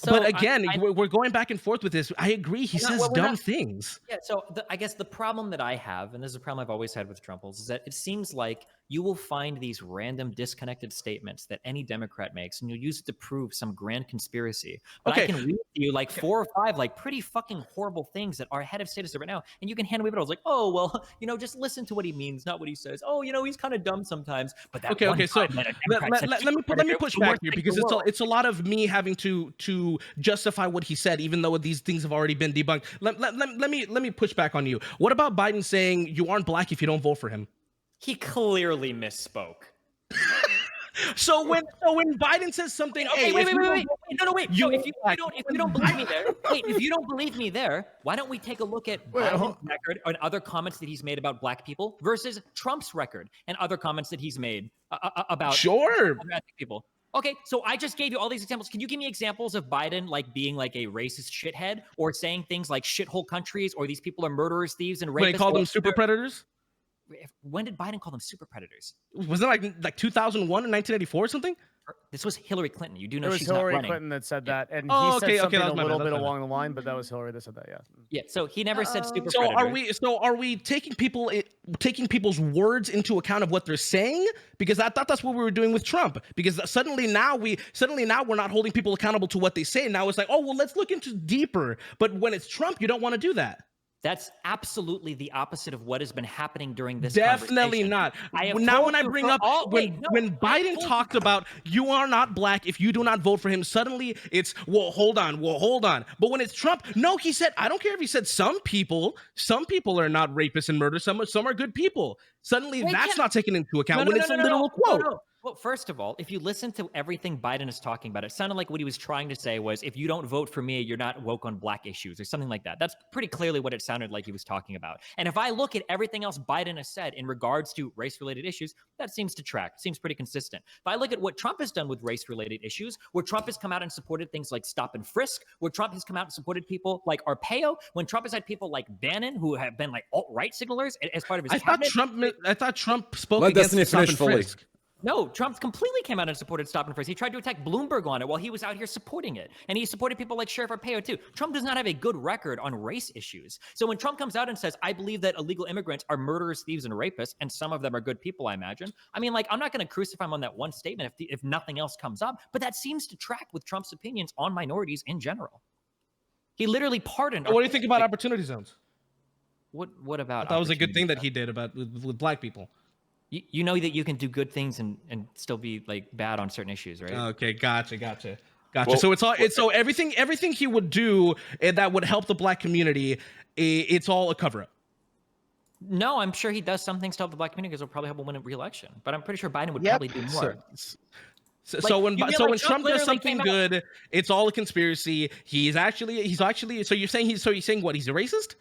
But again, we're going back and forth with this. I agree. He says dumb things. Yeah. So I guess the problem that I have, and this is a problem I've always had with Trumples, is that it seems like you will find these random disconnected statements that any Democrat makes, and you'll use it to prove some grand conspiracy. But I can read to you like 4 or 5 like pretty fucking horrible things that are head of status right now, and you can hand away. But I was like, oh well, just listen to what he means, not what he says. Oh, he's kind of dumb sometimes. But that okay. So let me push back here, because it's a lot of me having to justify what he said, even though these things have already been debunked. Let me push back on you. What about Biden saying you aren't black if you don't vote for him? He clearly misspoke. So when Biden says something, Okay, hey, wait. if So if you don't believe me there, if you don't believe me there, why don't we take a look at Biden's record and other comments that he's made about black people versus Trump's record and other comments that he's made about ethnic people? Okay, so I just gave you all these examples. Can you give me examples of Biden like being like a racist shithead or saying things like shithole countries or these people are murderers, thieves, and rapists? When he called them super predators? When did Biden call them super predators? Was it like 2001 or 1984 or something? This was Hillary Clinton. You do know It was she's Hillary not running. Clinton that said that, and Oh, he said something that was a my little bad, bit that's my along the line, but that was Hillary that said that. Yeah. Yeah. So he never said super So predators. are we taking people's words into account of what they're saying? Because I thought that's what we were doing with Trump. Because suddenly now we're not holding people accountable to what they say. Now it's like, oh well, let's look into deeper. But when it's Trump, you don't want to do that. That's absolutely the opposite of what has been happening during this Definitely conversation. not. I have Now told when I you bring for up all- when wait, no, when I Biden told you- talked about you are not black if you do not vote for him, suddenly it's hold on. But when it's Trump, no, he said, I don't care if he said some people are not rapists and murderers, some are good people. Suddenly that's not taken into account when it's a literal quote. No. Well, first of all, if you listen to everything Biden is talking about, it sounded like what he was trying to say was, if you don't vote for me, you're not woke on black issues or something like that. That's pretty clearly what it sounded like he was talking about. And if I look at everything else Biden has said in regards to race-related issues, that seems to track, seems pretty consistent. If I look at what Trump has done with race-related issues, where Trump has come out and supported things like stop and frisk, where Trump has come out and supported people like Arpaio, when Trump has had people like Bannon, who have been like alt-right signalers as part of his cabinet. I thought Trump spoke Let against Destiny stop finish and fully. frisk. No, Trump completely came out and supported stop and frisk. He tried to attack Bloomberg on it while he was out here supporting it. And he supported people like Sheriff Arpaio too. Trump does not have a good record on race issues. So when Trump comes out and says, I believe that illegal immigrants are murderers, thieves, and rapists, and some of them are good people, I imagine. I mean, like, I'm not going to crucify him on that one statement if nothing else comes up, but that seems to track with Trump's opinions on minorities in general. He literally pardoned. What do you think about opportunity zones? What about? That was a good thing that he did with black people. You know that you can do good things and still be like bad on certain issues, right? Okay, gotcha. Well, So everything he would do that would help the black community, it's all a cover up. No, I'm sure he does some things to help the black community because it'll probably help him win a re-election. But I'm pretty sure Biden would probably do more. So when Trump does something good, it's all a conspiracy. He's actually. So you're saying what? He's a racist?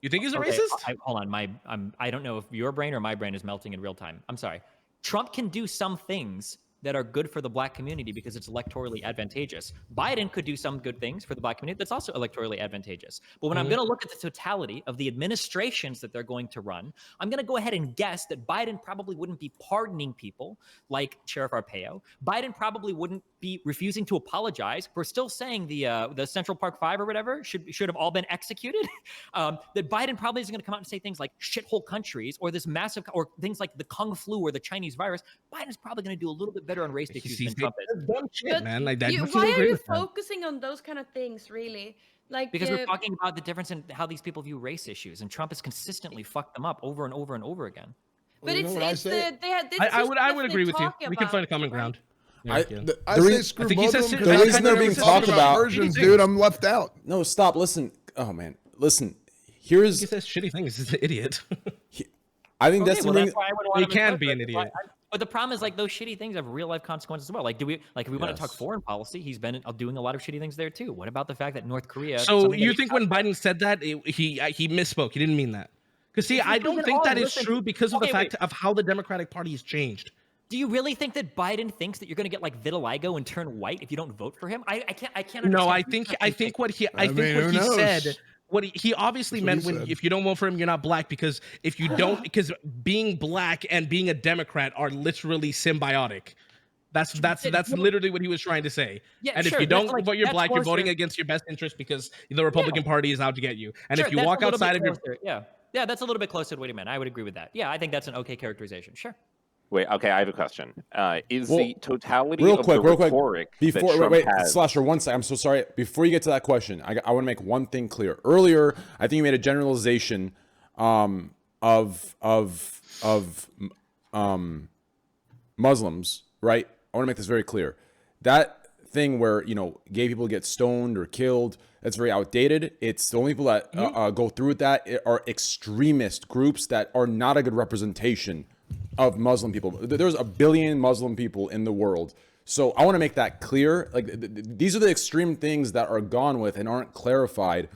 You think he's a racist? Hold on, I don't know if your brain or my brain is melting in real time. I'm sorry. Trump can do some things that are good for the black community because it's electorally advantageous. Biden could do some good things for the black community that's also electorally advantageous. But when I'm going to look at the totality of the administrations that they're going to run, I'm going to go ahead and guess that Biden probably wouldn't be pardoning people like Sheriff Arpaio. Biden probably wouldn't be refusing to apologize for still saying the Central Park 5 or whatever should have all been executed. That Biden probably isn't going to come out and say things like shithole countries or this massive, or things like the Kung flu or the Chinese virus. Biden's probably going to do a little bit better on race issues than Trump is. Dumb shit, man. Why are you focusing on those kind of things, really? Like, because we're talking about the difference in how these people view race issues, and Trump has consistently fucked them up over and over and over again. But I would agree with you. We can find a common ground. I say screw both of them. The reason they're being talked about, versions, dude, I'm left out. No, stop. Listen. Oh man, listen. He Here's. says shitty things. He's an idiot. I think that's that's why I would want He him can in be an prison. idiot. But the problem is, like, those shitty things have real life consequences as well. Like, if we want to talk foreign policy, he's been doing a lot of shitty things there too. What about the fact that North Korea? So you think when Biden said that he misspoke? He didn't mean that. Because see, I don't think that is true because of the fact of how the Democratic Party has changed. Do you really think that Biden thinks that you're going to get like vitiligo and turn white if you don't vote for him? I can't. Understand. No, I think what he said. What he obviously meant if you don't vote for him, you're not black, because if you don't, because being black and being a Democrat are literally symbiotic. That's literally what he was trying to say. Yeah, and if you don't vote, you're black, you're voting against your best interest because the Republican Party is out to get you. And if you walk outside of your yeah, that's a little bit closer to what he meant. I would agree with that. Yeah, I think that's an okay characterization. Sure. Wait, okay, I have a question. Is the totality real of quick, the rhetoric before that Trump has... Slasher, one second. I'm so sorry. Before you get to that question, I want to make one thing clear. Earlier, I think you made a generalization of Muslims, right? I want to make this very clear. That thing where, gay people get stoned or killed, that's very outdated. It's the only people that go through with that are extremist groups that are not a good representation of Muslim people. There's a billion Muslim people in the world. So I want to make that clear. Like these are the extreme things that are gone with and aren't clarified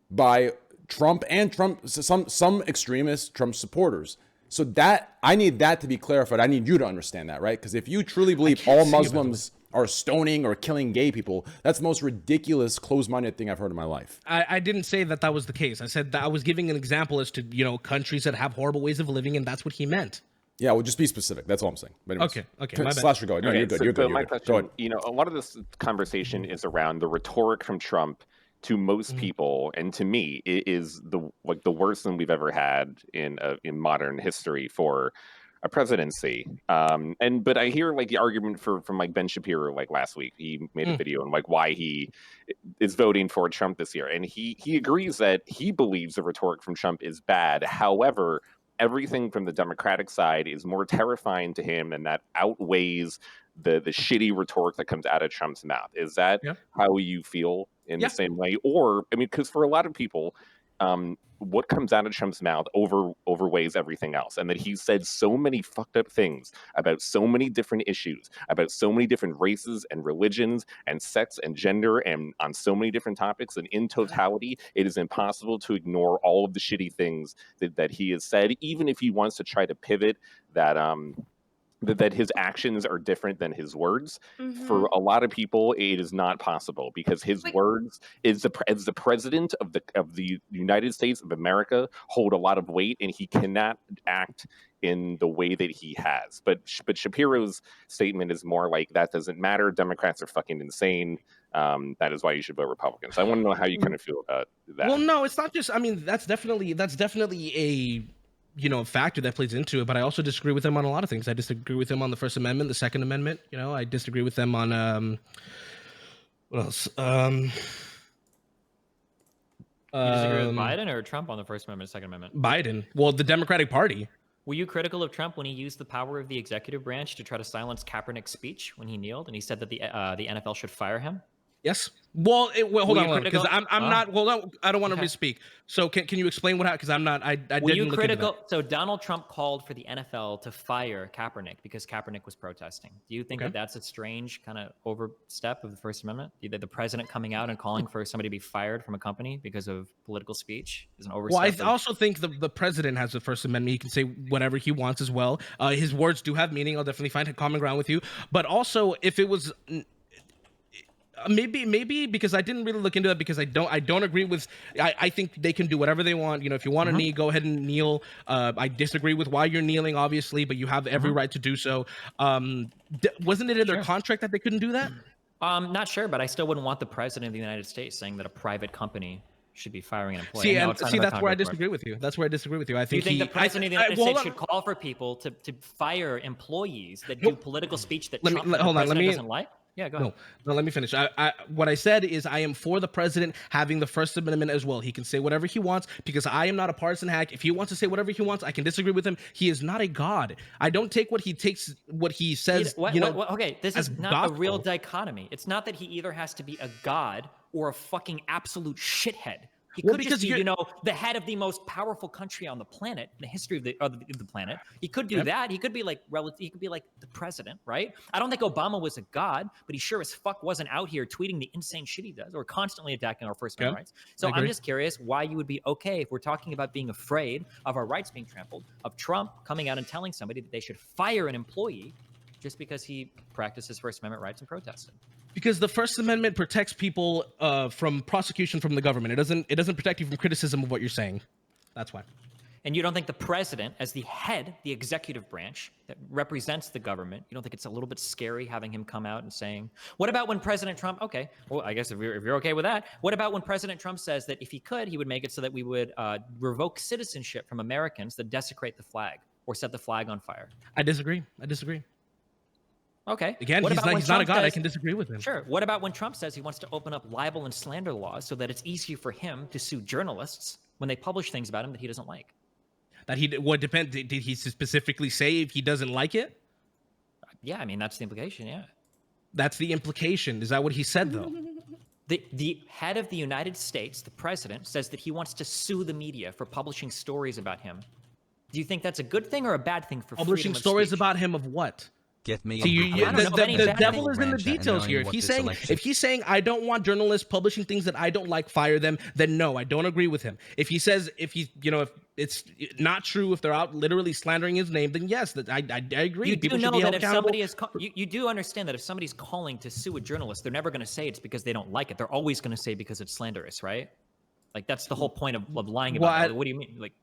by Trump and some extremist Trump supporters. So that I need that to be clarified. I need you to understand that, right? Because if you truly believe all Muslims are stoning or killing gay people, that's the most ridiculous, closed-minded thing I've heard in my life. I didn't say that was the case. I said that I was giving an example as to, you know, countries that have horrible ways of living, and that's what he meant. Yeah, well, just be specific. That's all I'm saying. But anyways, okay. My bad. Slasher, go ahead. No, Okay, you're good. so, You're so good. my You're good. question, Go ahead. you know, a lot of this conversation is around the rhetoric from Trump to most people, and to me, it is the worst thing we've ever had in modern history for a presidency. But I hear like the argument from like Ben Shapiro like last week. He made a video on like why he is voting for Trump this year, and he agrees that he believes the rhetoric from Trump is bad. However, everything from the Democratic side is more terrifying to him, and that outweighs the shitty rhetoric that comes out of Trump's mouth. Is that how you feel in the same way? Or, I mean, because for a lot of people, what comes out of Trump's mouth overweighs everything else. And that he said so many fucked up things about so many different issues, about so many different races and religions and sex and gender, and on so many different topics. And in totality, it is impossible to ignore all of the shitty things that he has said, even if he wants to try to pivot that that his actions are different than his words. For a lot of people, it is not possible because his words as the president of the United States of America hold a lot of weight, and he cannot act in the way that he has. But Shapiro's statement is more like, that doesn't matter. Democrats are fucking insane. That is why you should vote Republicans. I want to know how you kind of feel about that. Well, no, it's not just. I mean, that's definitely a, you know, factor that plays into it, but I also disagree with him on a lot of things. I disagree with him on the First Amendment, the Second Amendment. You know, I disagree with them on what else? You disagree with Biden or Trump on the First Amendment, Second Amendment? Biden. Well, the Democratic Party. Were you critical of Trump when he used the power of the executive branch to try to silence Kaepernick's speech when he kneeled and he said that the NFL should fire him? Yes. Well, hold on, because I'm not. Well, no, I don't want to misspeak. So can you explain what happened? Because I'm not. I didn't you look critical? Into that. So Donald Trump called for the NFL to fire Kaepernick because Kaepernick was protesting. Do you think that that's a strange kind of overstep of the First Amendment? The president coming out and calling for somebody to be fired from a company because of political speech is an overstep. Well, I also think the president has the First Amendment. He can say whatever he wants as well. His words do have meaning. I'll definitely find a common ground with you. But also, if it was. Maybe because I didn't really look into that, because I don't agree with. I think they can do whatever they want. You know, if you want to kneel, go ahead and kneel. I disagree with why you're kneeling, obviously, but you have every right to do so. Wasn't it in their contract that they couldn't do that? Not sure, but I still wouldn't want the president of the United States saying that a private company should be firing an employee. That's where I disagree with you. That's where I disagree with you. I think do you think the president of the United States should call for people to fire employees that do political speech that Trump doesn't like? Yeah, go ahead. No, let me finish. What I said is I am for the president having the First Amendment as well. He can say whatever he wants because I am not a partisan hack. If he wants to say whatever he wants, I can disagree with him. He is not a god. I don't take what he says. Okay, this is not gospel. a real dichotomy. It's not that he either has to be a god or a fucking absolute shithead. He could just be, the head of the most powerful country on the planet, in the history of the planet. He could do that. He could be like the president, right? I don't think Obama was a god, but he sure as fuck wasn't out here tweeting the insane shit he does or constantly attacking our First Amendment rights. So I'm just curious why you would be okay if we're talking about being afraid of our rights being trampled, of Trump coming out and telling somebody that they should fire an employee just because he practices First Amendment rights and protested. Because the First Amendment protects people from prosecution from the government. It doesn't protect you from criticism of what you're saying. That's why. And you don't think the president, as the head, the executive branch that represents the government, you don't think it's a little bit scary having him come out and saying, what about when President Trump, okay, well, I guess if you're okay with that, what about when President Trump says that if he could, he would make it so that we would revoke citizenship from Americans that desecrate the flag or set the flag on fire? I disagree. Okay. Again, he's not a god. I can disagree with him. Sure. What about when Trump says he wants to open up libel and slander laws so that it's easier for him to sue journalists when they publish things about him that he doesn't like? Did he specifically say if he doesn't like it? Yeah, I mean, that's the implication, yeah. That's the implication. Is that what he said, though? The head of the United States, the president, says that he wants to sue the media for publishing stories about him. Do you think that's a good thing or a bad thing for Publishing freedom of stories speech? about him of what? Get me. So the devil is in the Ranch details and here. knowing what this If he's saying I don't want journalists publishing things that I don't like, fire them, then no, I don't agree with him. If he says if it's not true, if they're out literally slandering his name, then yes, that I agree. You People do should know be that held if accountable. somebody is you do understand that if somebody's calling to sue a journalist, they're never going to say it's because they don't like it. They're always going to say because it's slanderous, right? Like that's the whole point of lying about it. What do you mean? Like,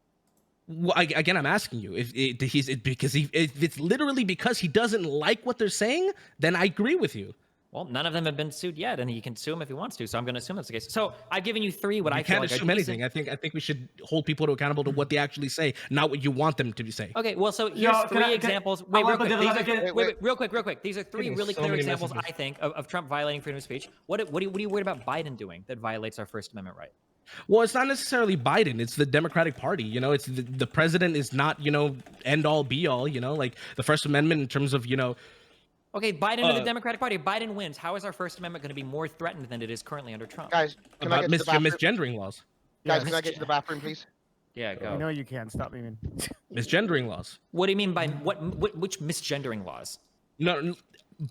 well, again, I'm asking you if it's literally because he doesn't like what they're saying, then I agree with you. well, none of them have been sued yet, and he can sue him if he wants to. So I'm going to assume that's the case. So I've given you three. What I feel can't like assume anything. I think we should hold people to accountable to what they actually say, not what you want them to say. Okay, well, so here's three examples. Wait, real quick. These are three really clear examples, I think, of Trump violating freedom of speech. What are you worried about Biden doing that violates our First Amendment right? Well, it's not necessarily Biden. It's the Democratic Party. You know, it's the president is not, end all be all, like the First Amendment in terms of, Okay, Biden and the Democratic Party. If Biden wins, how is our First Amendment going to be more threatened than it is currently under Trump? Guys, can I about get to the bathroom? misgendering laws. Guys, can I get to the bathroom, please? Yeah, go. I know you can. Stop me, man. Misgendering laws. What do you mean by which misgendering laws? No,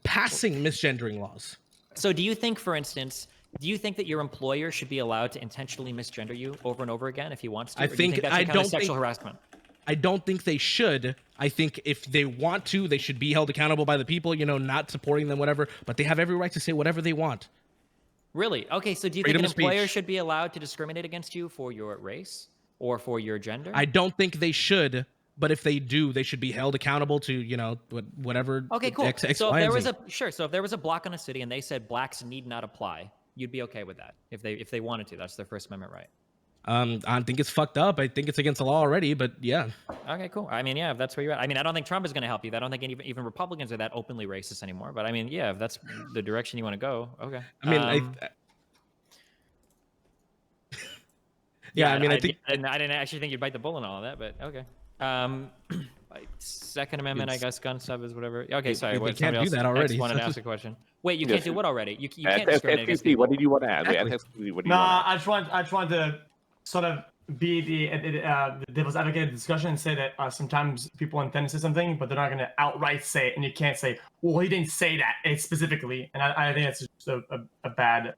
passing misgendering laws. So do you think, for instance, that your employer should be allowed to intentionally misgender you over and over again if he wants to? Or do you think that's a kind of sexual harassment? I don't think they should. I think if they want to, they should be held accountable by the people, not supporting them, whatever. But they have every right to say whatever they want. Really? Okay, so do you think an employer should be allowed to discriminate against you for your race or for your gender? I don't think they should. But if they do, they should be held accountable to, whatever. Okay, cool. X, so Y, if there and was Z. so if there was a block on a city and they said blacks need not apply, you'd be okay with that if they wanted to. That's their First Amendment right. I think it's fucked up. I think it's against the law already, but yeah. Okay, cool. I mean, yeah, if that's where you're at. I mean, I don't think Trump is going to help you. I don't think even Republicans are that openly racist anymore. But I mean, yeah, if that's the direction you want to go, okay. I mean, I think I didn't actually think you'd bite the bullet on all of that, but okay. Second Amendment, I guess, gun stuff is whatever. Okay, sorry. They can't do that already. Wanted to ask a question. Wait, you can't do what already? You can't discriminate against FQC, people. what did you want to add? Exactly. What do you want to add? I just wanted to sort of be the devil's advocate of the discussion and say that sometimes people intend to say something, but they're not going to outright say it, and you can't say, well, he didn't say that specifically. And I think that's just a bad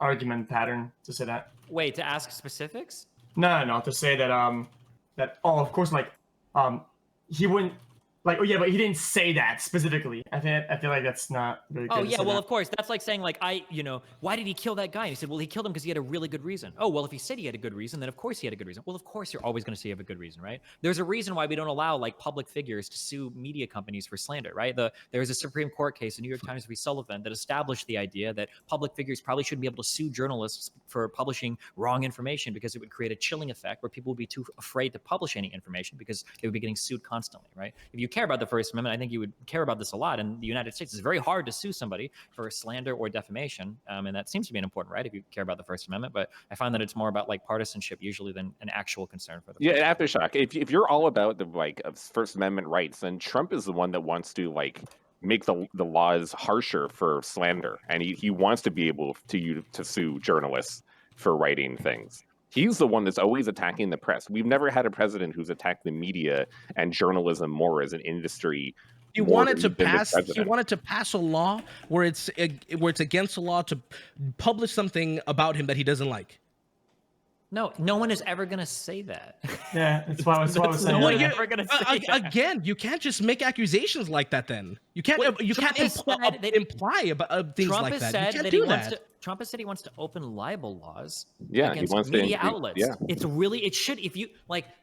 argument pattern to say that. Wait, to ask specifics? No, to say that of course, he wouldn't, but he didn't say that specifically. I feel like that's not really good. Oh yeah, well of course that's like saying why did he kill that guy? And he said, well, he killed him because he had a really good reason. Oh well, if he said he had a good reason, then of course he had a good reason. Well, of course you're always going to say you have a good reason, right? There's a reason why we don't allow public figures to sue media companies for slander, right? There's a Supreme Court case, the New York Times v. Sullivan, that established the idea that public figures probably shouldn't be able to sue journalists for publishing wrong information because it would create a chilling effect where people would be too afraid to publish any information because they would be getting sued constantly, right? If you care about the First Amendment, I think you would care about this a lot. In the United States, it's very hard to sue somebody for slander or defamation, and that seems to be an important right if you care about the First Amendment. But I find that it's more about partisanship usually than an actual concern for the. Yeah, aftershock. If you're all about the First Amendment rights, then Trump is the one that wants to make the laws harsher for slander, and he wants to be able to sue journalists for writing things. He's the one that's always attacking the press. We've never had a president who's attacked the media and journalism more as an industry. He wanted to pass a law where it's against the law to publish something about him that he doesn't like. No one is ever going to say that. Yeah, that's why I was saying. No one is ever going to say that. Again, you can't just make accusations like that. Then you can't imply about things like that. You can't do that. Trump has said he wants to open libel laws against media outlets. Yeah. It should, if you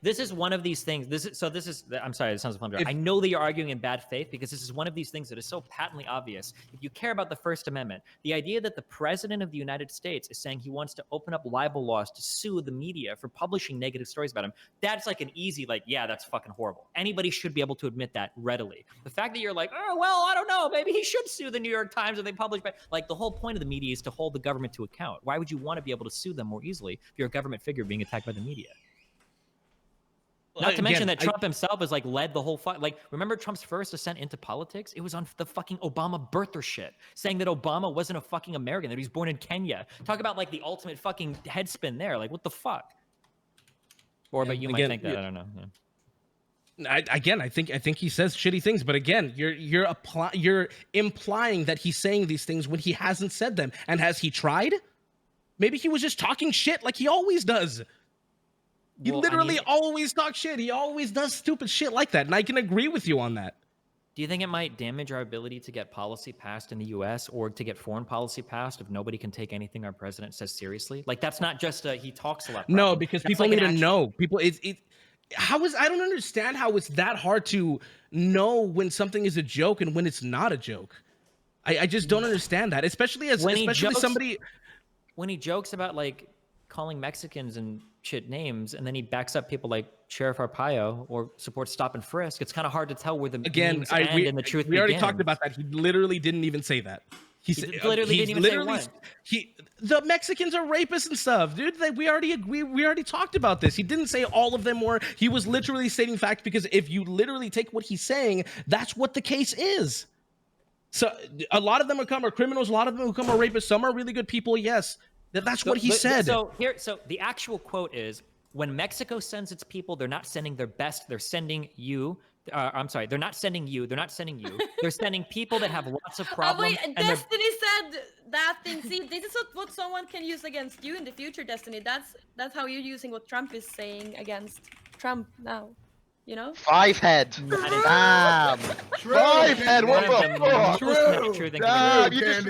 this is one of these things. I'm sorry, it sounds like I know that you're arguing in bad faith because this is one of these things that is so patently obvious. If you care about the First Amendment, the idea that the president of the United States is saying he wants to open up libel laws to sue the media for publishing negative stories about him, that's an easy, yeah, that's fucking horrible. Anybody should be able to admit that readily. The fact that you're oh, well, I don't know, maybe he should sue the New York Times if they publish, the whole point of the media is to hold the government to account. Why would you want to be able to sue them more easily if you're a government figure being attacked by the media? Not to mention that Trump himself has led the whole fight. Remember Trump's first ascent into politics? It was on the fucking Obama birther shit, saying that Obama wasn't a fucking American, that he was born in Kenya. Talk about the ultimate fucking headspin there. What the fuck? Or but And you again, might think that. I don't know. Yeah. I think he says shitty things, but again, you're implying that he's saying these things when he hasn't said them. And has he tried? Maybe he was just talking shit like he always does. He literally always talks shit. He always does stupid shit like that, and I can agree with you on that. Do you think it might damage our ability to get policy passed in the U.S. or to get foreign policy passed if nobody can take anything our president says seriously? Like that's not just he talks a lot. Problem. No, because people need to know. People, I don't understand how it's that hard to know when something is a joke and when it's not a joke. I just don't understand that, especially somebody when he jokes about like calling Mexicans and shit names, and then he backs up people like Sheriff Arpaio or supports stop and frisk. It's kind of hard to tell where the memes end and the truth. We already talked about that. He literally didn't even say that. He literally didn't even say what. The Mexicans are rapists and stuff, dude. We already talked about this. He didn't say all of them were. He was literally stating facts, because if you literally take what he's saying, that's what the case is. So a lot of them are criminals. A lot of them who come are rapists. Some are really good people. Yes, that's what he said. So the actual quote is, when Mexico sends its people, they're not sending their best. They're sending you. I'm sorry, they're not sending you. They're not sending you. They're sending people that have lots of problems. Wait, Destiny said that thing. See, this is what someone can use against you in the future, Destiny. That's how you're using what Trump is saying against Trump now. You know? 5 head. Damn. 5 head. What the fuck? Damn, you just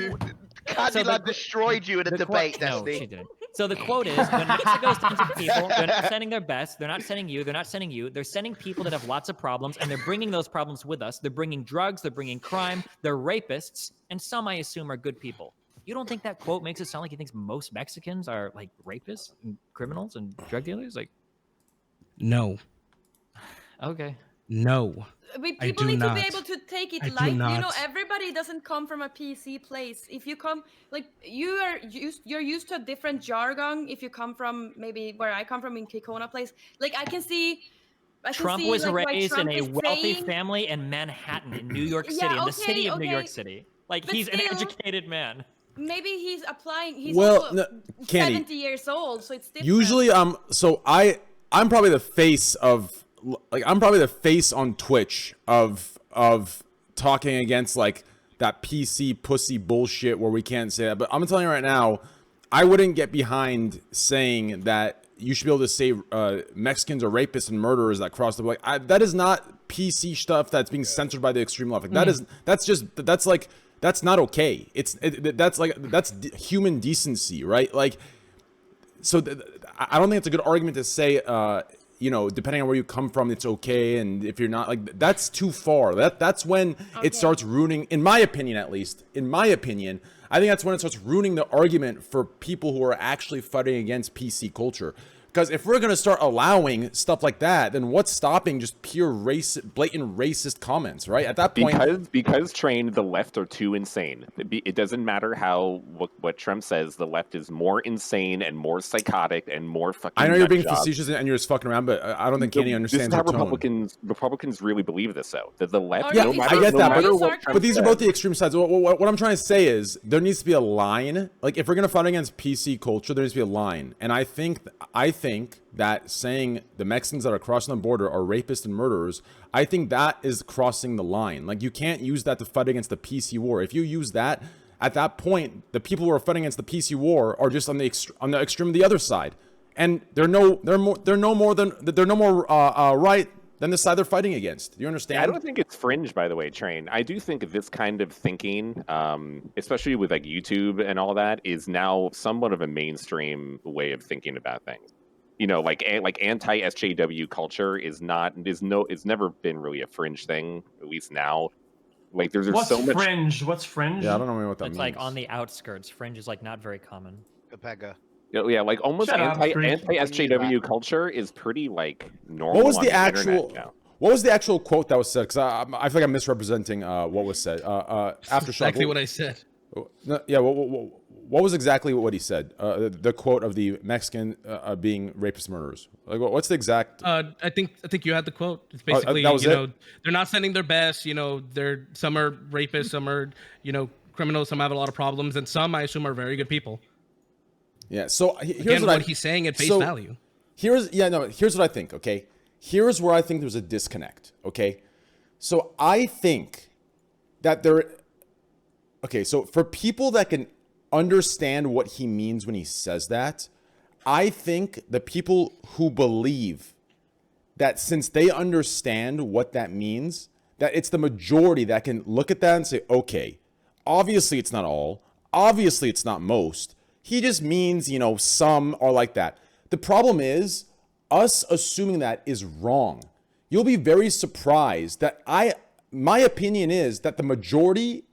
Kandyland destroyed you in a debate, Destiny. No, she didn't. So the quote is, when Mexico sends its people, they're not sending their best. They're not sending you. They're not sending you. They're sending people that have lots of problems, and they're bringing those problems with us. They're bringing drugs. They're bringing crime. They're rapists, and some, I assume, are good people. You don't think that quote makes it sound like he thinks most Mexicans are like rapists and criminals and drug dealers? Like, no. Okay. No. People need to be able to take it light. You know, everybody doesn't come from a PC place. If you come, like, you're used to a different jargon. If you come from maybe where I come from in Kekona place, like I can see. Trump was raised in a wealthy family in Manhattan, in New York City, in the city of New York City. Like, but he's an educated man. Maybe he's applying. He's also 70 years old, so it's different. Usually, so I'm probably the face of. Like, I'm probably the face on Twitch of talking against like that PC pussy bullshit where we can't say that. But I'm telling you right now, I wouldn't get behind saying that you should be able to say Mexicans are rapists and murderers that cross the like. That is not PC stuff that's being censored by the extreme left. Like, that's not okay. That's human decency, right? Like, so I don't think it's a good argument to say. You know, depending on where you come from, it's okay. And if you're not, like, that's too far. That's when it starts ruining, in my opinion, at least, I think that's when it starts ruining the argument for people who are actually fighting against PC culture. Because if we're going to start allowing stuff like that, then what's stopping just pure blatant racist comments, right? At that point... Because trained, the left are too insane. It doesn't matter what Trump says, the left is more insane and more psychotic and more fucking... I know you're being facetious and you're just fucking around, but I don't think Kenny understands your tone. Republicans really believe this, though. That the left... Yeah, I get that, but these are both the extreme sides. What I'm trying to say is, there needs to be a line. Like, if we're going to fight against PC culture, there needs to be a line. And I think that saying the Mexicans that are crossing the border are rapists and murderers, I think that is crossing the line. Like, you can't use that to fight against the PC war. If you use that, at that point, the people who are fighting against the PC war are just on the extreme of the other side, and they're no more right than the side they're fighting against. Do you understand? Yeah, I don't think it's fringe, by the way, Train. I do think this kind of thinking, especially with like YouTube and all that, is now somewhat of a mainstream way of thinking about things. You know, like anti-SJW culture it's never been really a fringe thing, at least now. Like there's so much fringe. What's fringe? Yeah, I don't know what that means. It's like on the outskirts. Fringe is like not very common. Pega. Yeah, like almost anti-SJW culture is pretty like normal. What was the actual quote that was said? Because I feel like I'm misrepresenting what was said. Aftershock. Exactly what I said. Yeah. What was exactly what he said? The quote of the Mexican being rapist murderers. Like, what's the exact? I think you had the quote. It's basically they're not sending their best. You know, some are rapists, some are criminals, some have a lot of problems, and some I assume are very good people. Yeah. So here's what he's saying at face value. Here's what I think, okay? Here's where I think there's a disconnect, okay? So I think that so for people that can understand what he means when he says that, I think the people who believe that since they understand what that means, that it's the majority that can look at that and say, okay, obviously it's not all, obviously it's not most. He just means, some are like that. The problem is us assuming that is wrong. You'll be very surprised that my opinion is that the majority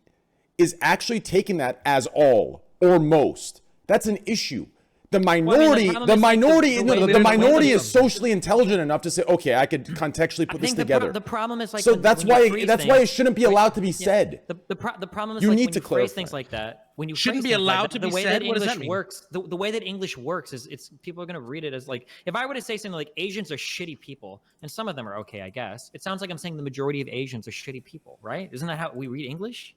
is actually taking that as all or most. That's an issue. The minority, the minority is socially intelligent enough to say, okay, I could contextually put this together. The problem is so that's why it shouldn't be allowed to be said. The problem is you like need when to you phrase clarify things like that. When you shouldn't phrase be things allowed like to that, be said. What does that mean? The way that English works is it's people are going to read it as like if I were to say something like Asians are shitty people, and some of them are okay, I guess. It sounds like I'm saying the majority of Asians are shitty people, right? Isn't that how we read English?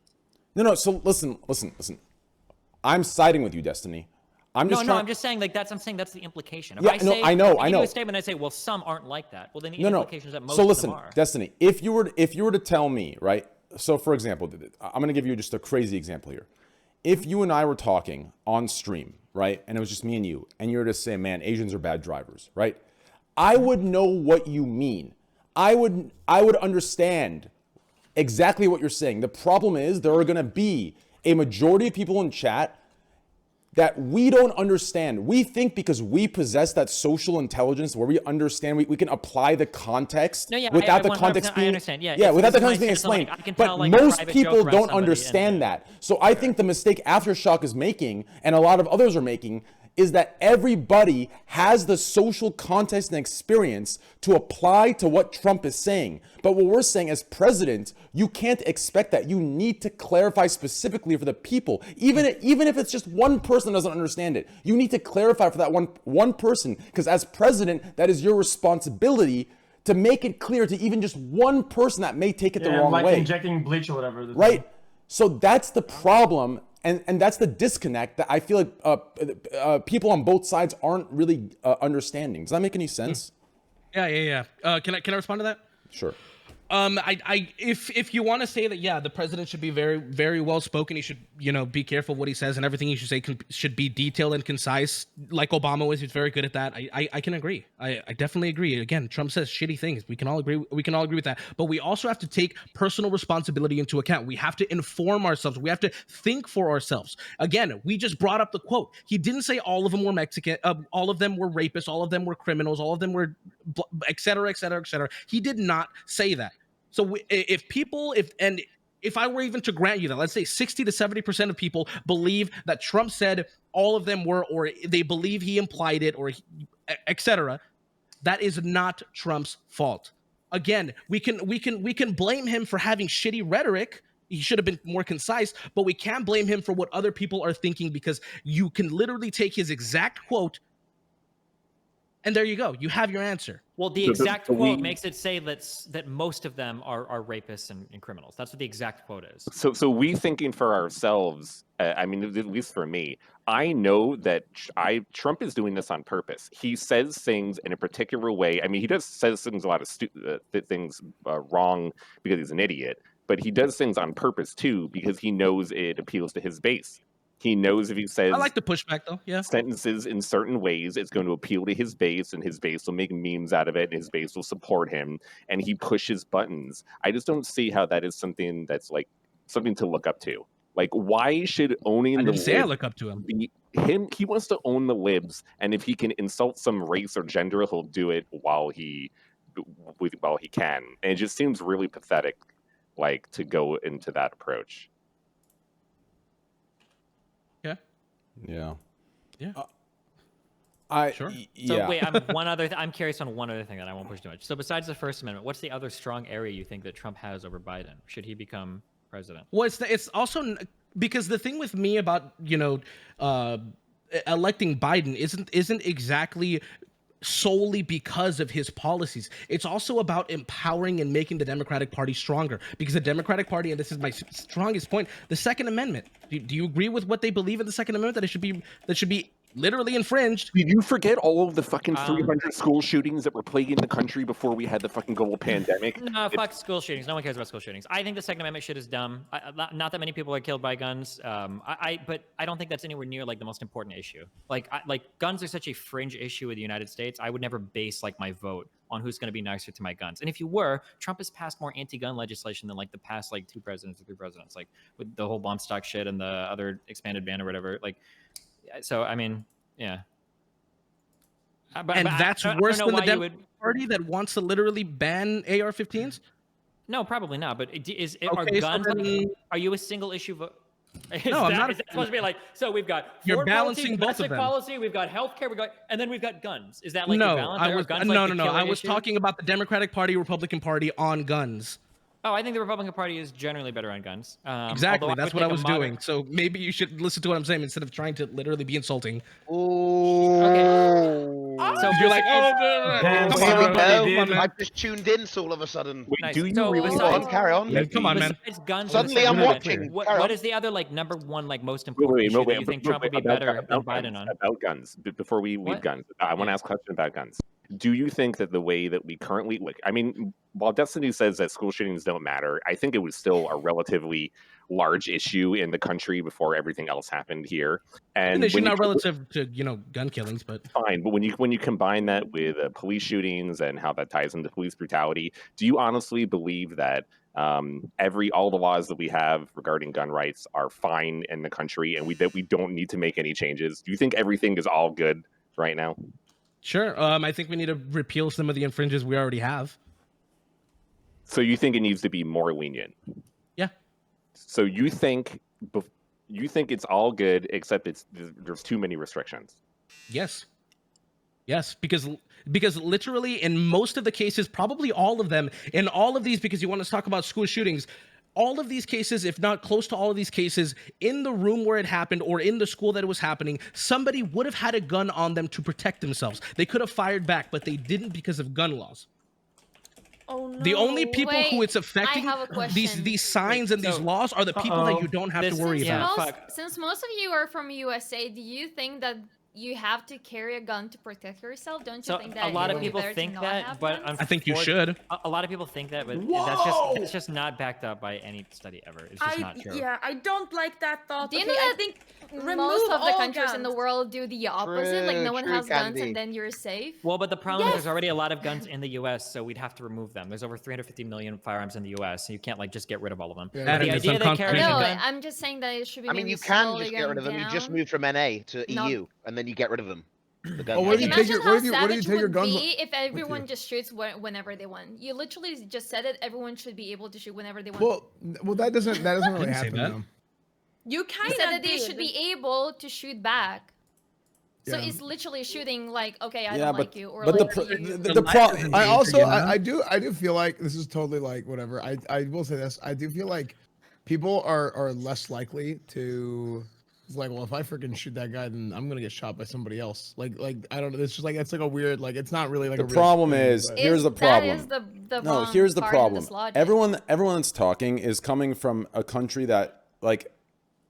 No. So listen. I'm siding with you, Destiny. I'm just saying I'm saying that's the implication. If I know. do a statement, I say, well, some aren't like that. Well, then the implication is that most of them are. Destiny, if you were to tell me, right? So for example, I'm going to give you just a crazy example here. If you and I were talking on stream, right, and it was just me and you were to say, man, Asians are bad drivers, right? I would know what you mean. I would understand exactly what you're saying. The problem is there are going to be a majority of people in chat that we don't understand. We think because we possess that social intelligence where we understand, we can apply the context without the context being, without the context being explained. But most people don't understand that. So I think the mistake Aftershock is making, and a lot of others are making, is that everybody has the social context and experience to apply to what Trump is saying. But what we're saying as president, you can't expect that. You need to clarify specifically for the people. Even if it's just one person doesn't understand it, you need to clarify for that one person, because as president, that is your responsibility to make it clear to even just one person that may take it the wrong way. Like injecting bleach or whatever. Right. So that's the problem. And that's the disconnect that I feel like people on both sides aren't really understanding. Does that make any sense? Yeah. Can I respond to that? Sure. If you want to say that, the president should be very, very well spoken. He should, be careful what he says, and everything he should say should be detailed and concise, like Obama was. He's very good at that. I can agree. I definitely agree. Again, Trump says shitty things. We can all agree. We can all agree with that. But we also have to take personal responsibility into account. We have to inform ourselves. We have to think for ourselves. Again, we just brought up the quote. He didn't say all of them were Mexican. All of them were rapists. All of them were criminals. All of them were, et cetera, et cetera, et cetera. He did not say that. So if I were even to grant you that, let's say 60 to 70% of people believe that Trump said all of them were, or they believe he implied it, or etc., that is not Trump's fault. Again, we can blame him for having shitty rhetoric. He should have been more concise, but we can't blame him for what other people are thinking, because you can literally take his exact quote, and there you go. You have your answer. Well, the exact quote makes it say that most of them are rapists and criminals. That's what the exact quote is. So we thinking for ourselves, I mean, at least for me, I know that Trump is doing this on purpose. He says things in a particular way. I mean, he says things a lot of things wrong because he's an idiot, but he does things on purpose too because he knows it appeals to his base. He knows if he says I like the pushback though, sentences in certain ways, it's going to appeal to his base, and his base will make memes out of it, and his base will support him, and he pushes buttons. I just don't see how that is something that's like something to look up to. Like, why should owning the libs I look up to him? Be him? He wants to own the libs, and if he can insult some race or gender, he'll do it while he can. And it just seems really pathetic, like, to go into that approach. Yeah. Sure. So wait, I'm curious on one other thing that I won't push too much. So besides the First Amendment, what's the other strong area you think that Trump has over Biden? Should he become president? Well, it's also because the thing with me about electing Biden isn't exactly solely because of his policies. It's also about empowering and making the Democratic Party stronger, because the Democratic Party, and this is my strongest point, the Second Amendment. Do you agree with what they believe in the Second Amendment, that it should be literally infringed. Did you forget all of the fucking 300 school shootings that were plaguing the country before we had the fucking global pandemic? No, fuck school shootings. No one cares about school shootings. I think the Second Amendment shit is dumb. Not that many people are killed by guns. But I don't think that's anywhere near like the most important issue. Like guns are such a fringe issue with the United States. I would never base like my vote on who's going to be nicer to my guns. And if you were, Trump has passed more anti-gun legislation than like the past like 2 presidents or 3 presidents, like with the whole bomb stock shit and the other expanded ban or whatever. Like, so I mean, yeah. But that's worse than the Democratic Party that wants to literally ban AR-15s? No, probably not. But are Okay, guns? so then- Are you a single issue vote? No, I'm not. Is that supposed to be like, so we've got You're foreign balancing policy, both of domestic them. policy, we've got healthcare, and then we've got guns. Is that like No, your balance? I Or was guns no, like no, the no. killer I was issue? talking about the Democratic Party, Republican Party on guns. Oh, I think the Republican Party is generally better on guns. Exactly. Although That's would what I take a was doing. So maybe you should listen to what I'm saying instead of trying to literally be insulting. So You're like, oh, Damn, come here we on, go. buddy, come on, man. I just tuned in all of a sudden. Wait, Nice. do you So really Go besides- on, carry on. Yeah, come on, man. Besides guns, Suddenly and I'm the Second watching. Amendment, Carry what on. is the other like number one like most important Wait, issue that you think Trump would be better than Biden on? About guns. Before we leave What? guns, I want to ask a question about guns. Do you think that the way that we currently look, I mean, while Destiny says that school shootings don't matter, I think it was still a relatively large issue in the country before everything else happened here. And An issue when you- not relative to gun killings, but fine, but when you combine that with police shootings and how that ties into police brutality, do you honestly believe that all the laws that we have regarding gun rights are fine in the country, and that we don't need to make any changes? Do you think everything is all good right now? sure. I think we need to repeal some of the infringes we already have. So you think it needs to be more lenient? Yeah. So you think it's all good, except there's too many restrictions. Yes, because literally in most of the cases, probably all of them, in all of these, because you want to talk about school shootings, all of these cases, if not close to all of these cases, in the room where it happened or in the school that it was happening, somebody would have had a gun on them to protect themselves. They could have fired back, but they didn't because of gun laws. Oh no. The only people who Wait, it's affecting, I have a question. these signs and these laws are the people that you don't have to worry yeah, about. fuck. Since most of you are from USA, do you think that you have to carry a gun to protect yourself? Don't you So think that a lot it of would be people better to think not that, have but guns? I think you should. A lot of people think that, but that's just not backed up by any study ever. It's just not true. Yeah, I don't like that thought. Do you Okay, know I that think remove most of the all countries in the guns. world do the opposite? Like no one True, has guns Candy. and then you're safe. Well, but the problem is there's already a lot of guns in the U.S., so we'd have to remove them. There's over 350 million firearms in the U.S., so you can't like just get rid of all of them. Yeah, But the and idea some that carrying a No, gun, I'm just saying that it should be. I mean, maybe you can slowly just get rid of them. going You just down. moved from NA to No. EU, and then you get rid of them. The gun Oh, what if you manufacturers. take Imagine your- how what if you savage take your would guns be if everyone you? just shoots whenever they want. You literally just said it. Everyone should be able to shoot whenever they want. Well, that doesn't really didn't say happen. that. Though. You you kind said of that they should be able to shoot back. So Yeah. it's literally shooting like, okay, I Yeah, don't but like you, or but like the you. the problem. I also you know? I do feel like this is totally like whatever. I will say this. I do feel like people are less likely to. It's like, well, if I freaking shoot that guy, then I'm gonna get shot by somebody else. Like I don't know. It's just like it's like a weird. Like it's not really like The a real problem thing, is but- here's the That problem. is the No, wrong here's the part in problem. this logic. Everyone that's talking is coming from a country that like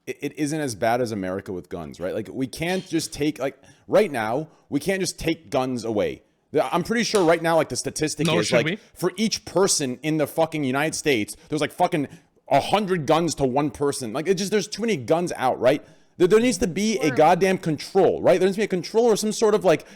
it isn't as bad as America with guns, right? Like we can't just take like right now we can't just take guns away. I'm pretty sure right now like the statistic No, is should like we? for each person in the fucking United States, there's like fucking 100 guns to one person. Like it just there's too many guns out, right? There needs to be a goddamn control, right? There needs to be a control or some sort of like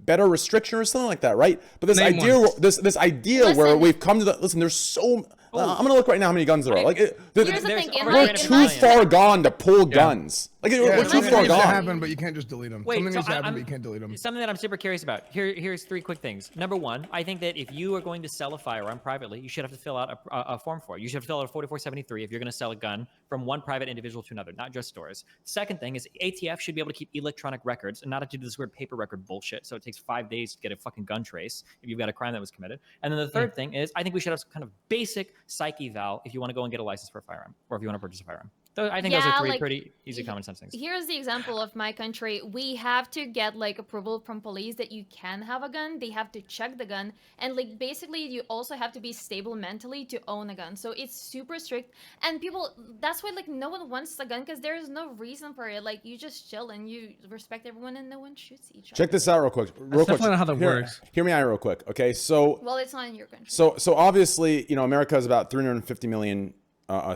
better restriction or something like that, right? But this Name idea, one. this idea where Listen. we've come to the listen. There's so. I'm gonna look right now how many guns there are. Like Here's the there's thing. In over my, we're in too my, far gone to pull guns. Like Yeah, we're too something far needs to gone. happen, but you can't just delete them. Wait, Something so needs to happen, I'm- but you can't delete them. Something that I'm super curious about. Here's 3 quick things. Number one, I think that if you are going to sell a firearm privately, you should have to fill out a form for it. You should have to fill out a 4473 if you're going to sell a gun from one private individual to another, not just stores. Second thing is ATF should be able to keep electronic records and not have to do this weird paper record bullshit. So it takes 5 days to get a fucking gun trace if you've got a crime that was committed. And then the third thing is I think we should have some kind of basic psych eval if you want to go and get a license for a firearm or if you want to purchase a firearm. I think those are three pretty easy common sense things. Here's the example of my country. We have to get like approval from police that you can have a gun. They have to check the gun, and like basically you also have to be stable mentally to own a gun. So it's super strict, and people, that's why like no one wants a gun, because there is no reason for it. Like you just chill and you respect everyone, and no one shoots each other. Check this out real quick. That's definitely not how that works. Hear me out real quick, okay? So well, it's not in your country. So obviously, you know, America has about 350 million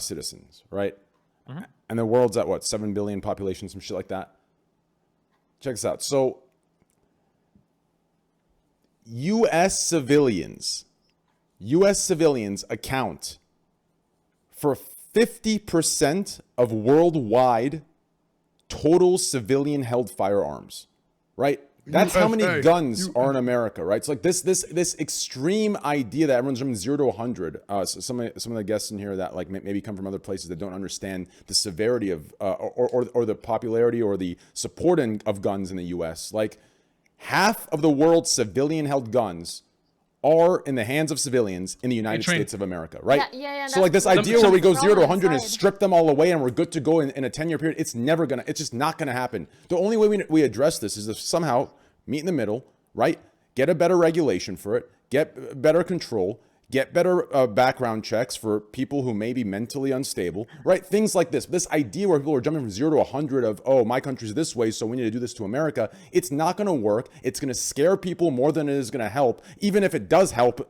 citizens, right? And the world's at what, 7 billion population, some shit like that. Check this out. So U.S. civilians account for 50% of worldwide total civilian held firearms, right? That's how many guns are in America, right? So like this extreme idea that everyone's from 0 to 100. So some of the guests in here that like maybe come from other places that don't understand the severity of or the popularity or the support of guns in the U.S. Like half of the world's civilian held guns are in the hands of civilians in the United States of America, right? Yeah, so like this idea where we go 0 to 100 and strip them all away and we're good to go in a 10-year period, it's just not gonna happen. The only way we address this is if somehow meet in the middle, right? Get a better regulation for it, get better control, get better background checks for people who may be mentally unstable, right? Things like this. This idea where people are jumping from 0 to 100 of, oh, my country's this way, so we need to do this to America. It's not going to work. It's going to scare people more than it is going to help, even if it does help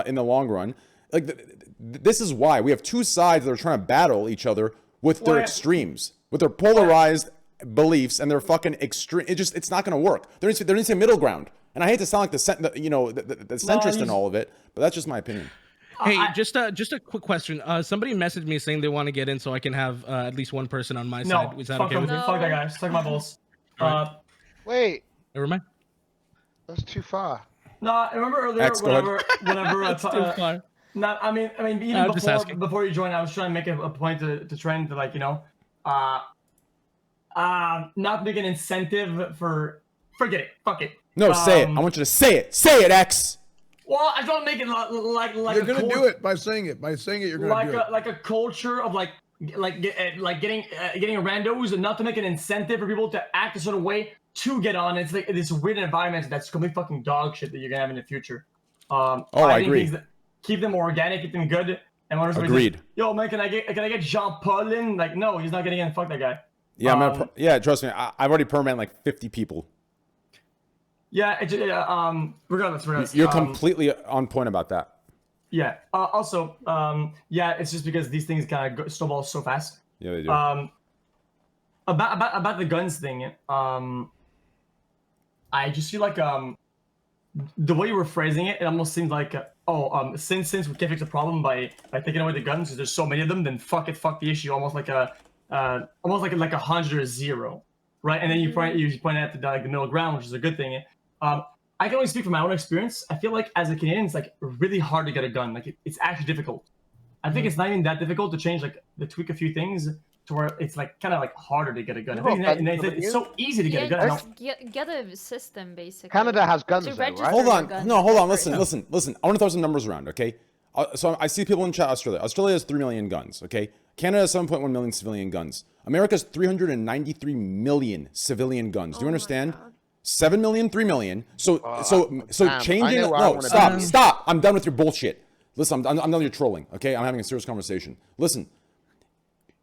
in the long run. Like this is why we have two sides that are trying to battle each other with their extremes, with their polarized beliefs and their fucking extreme. It's not going to work. There needs to be a middle ground. And I hate to sound like the centrist in all of it, but that's just my opinion. Hey, just a quick question. Somebody messaged me saying they want to get in so I can have at least one person on my side. Is that okay with you? Fuck that guy. Suck my balls. Wait. Never mind. That's too far. No, I remember earlier whenever It's too far. Not, I mean, even before you joined, I was trying to make a point to Trent to, like, you know, not make an incentive for, forget it, fuck it. No, say it. I want you to say it. Say it, X. Well, I don't make it like you're gonna do it by saying it. By saying it, you're gonna do it. Like a culture of getting randos, and not to make an incentive for people to act a certain way to get on. It's like this weird environment that's complete fucking dog shit that you're gonna have in the future. I agree. Keep them organic, keep them good. And when agreed. Says, yo, man, can I get Jean Paul in? Like, no, he's not getting in. Fuck that guy. Yeah, trust me. I've already permanent like 50 people. Yeah, regardless. You're completely on point about that. Yeah. Also, it's just because these things kind of snowball so fast. Yeah, they do. About the guns thing, I just feel like the way you were phrasing it, it almost seemed like since we can't fix the problem by taking away the guns, because there's so many of them, then fuck the issue. Almost like a 100 or 0, right? And then you point out the middle ground, which is a good thing. I can only speak from my own experience. I feel like as a Canadian, it's like really hard to get a gun. Like it's actually difficult. I think it's not even that difficult to change, like to tweak a few things to where it's like kind of like harder to get a gun. It's so easy to get a gun. Get a system basically. Canada has guns, though, right? Hold on. Listen. I want to throw some numbers around, okay? So I see people in chat. Australia has 3 million guns, okay? Canada has 7.1 million civilian guns. America has 393 million civilian guns. Do you understand? 7 million, 3 million. So changing. No, stop. I'm done with your bullshit. Listen, I'm done with your trolling. Okay, I'm having a serious conversation. Listen.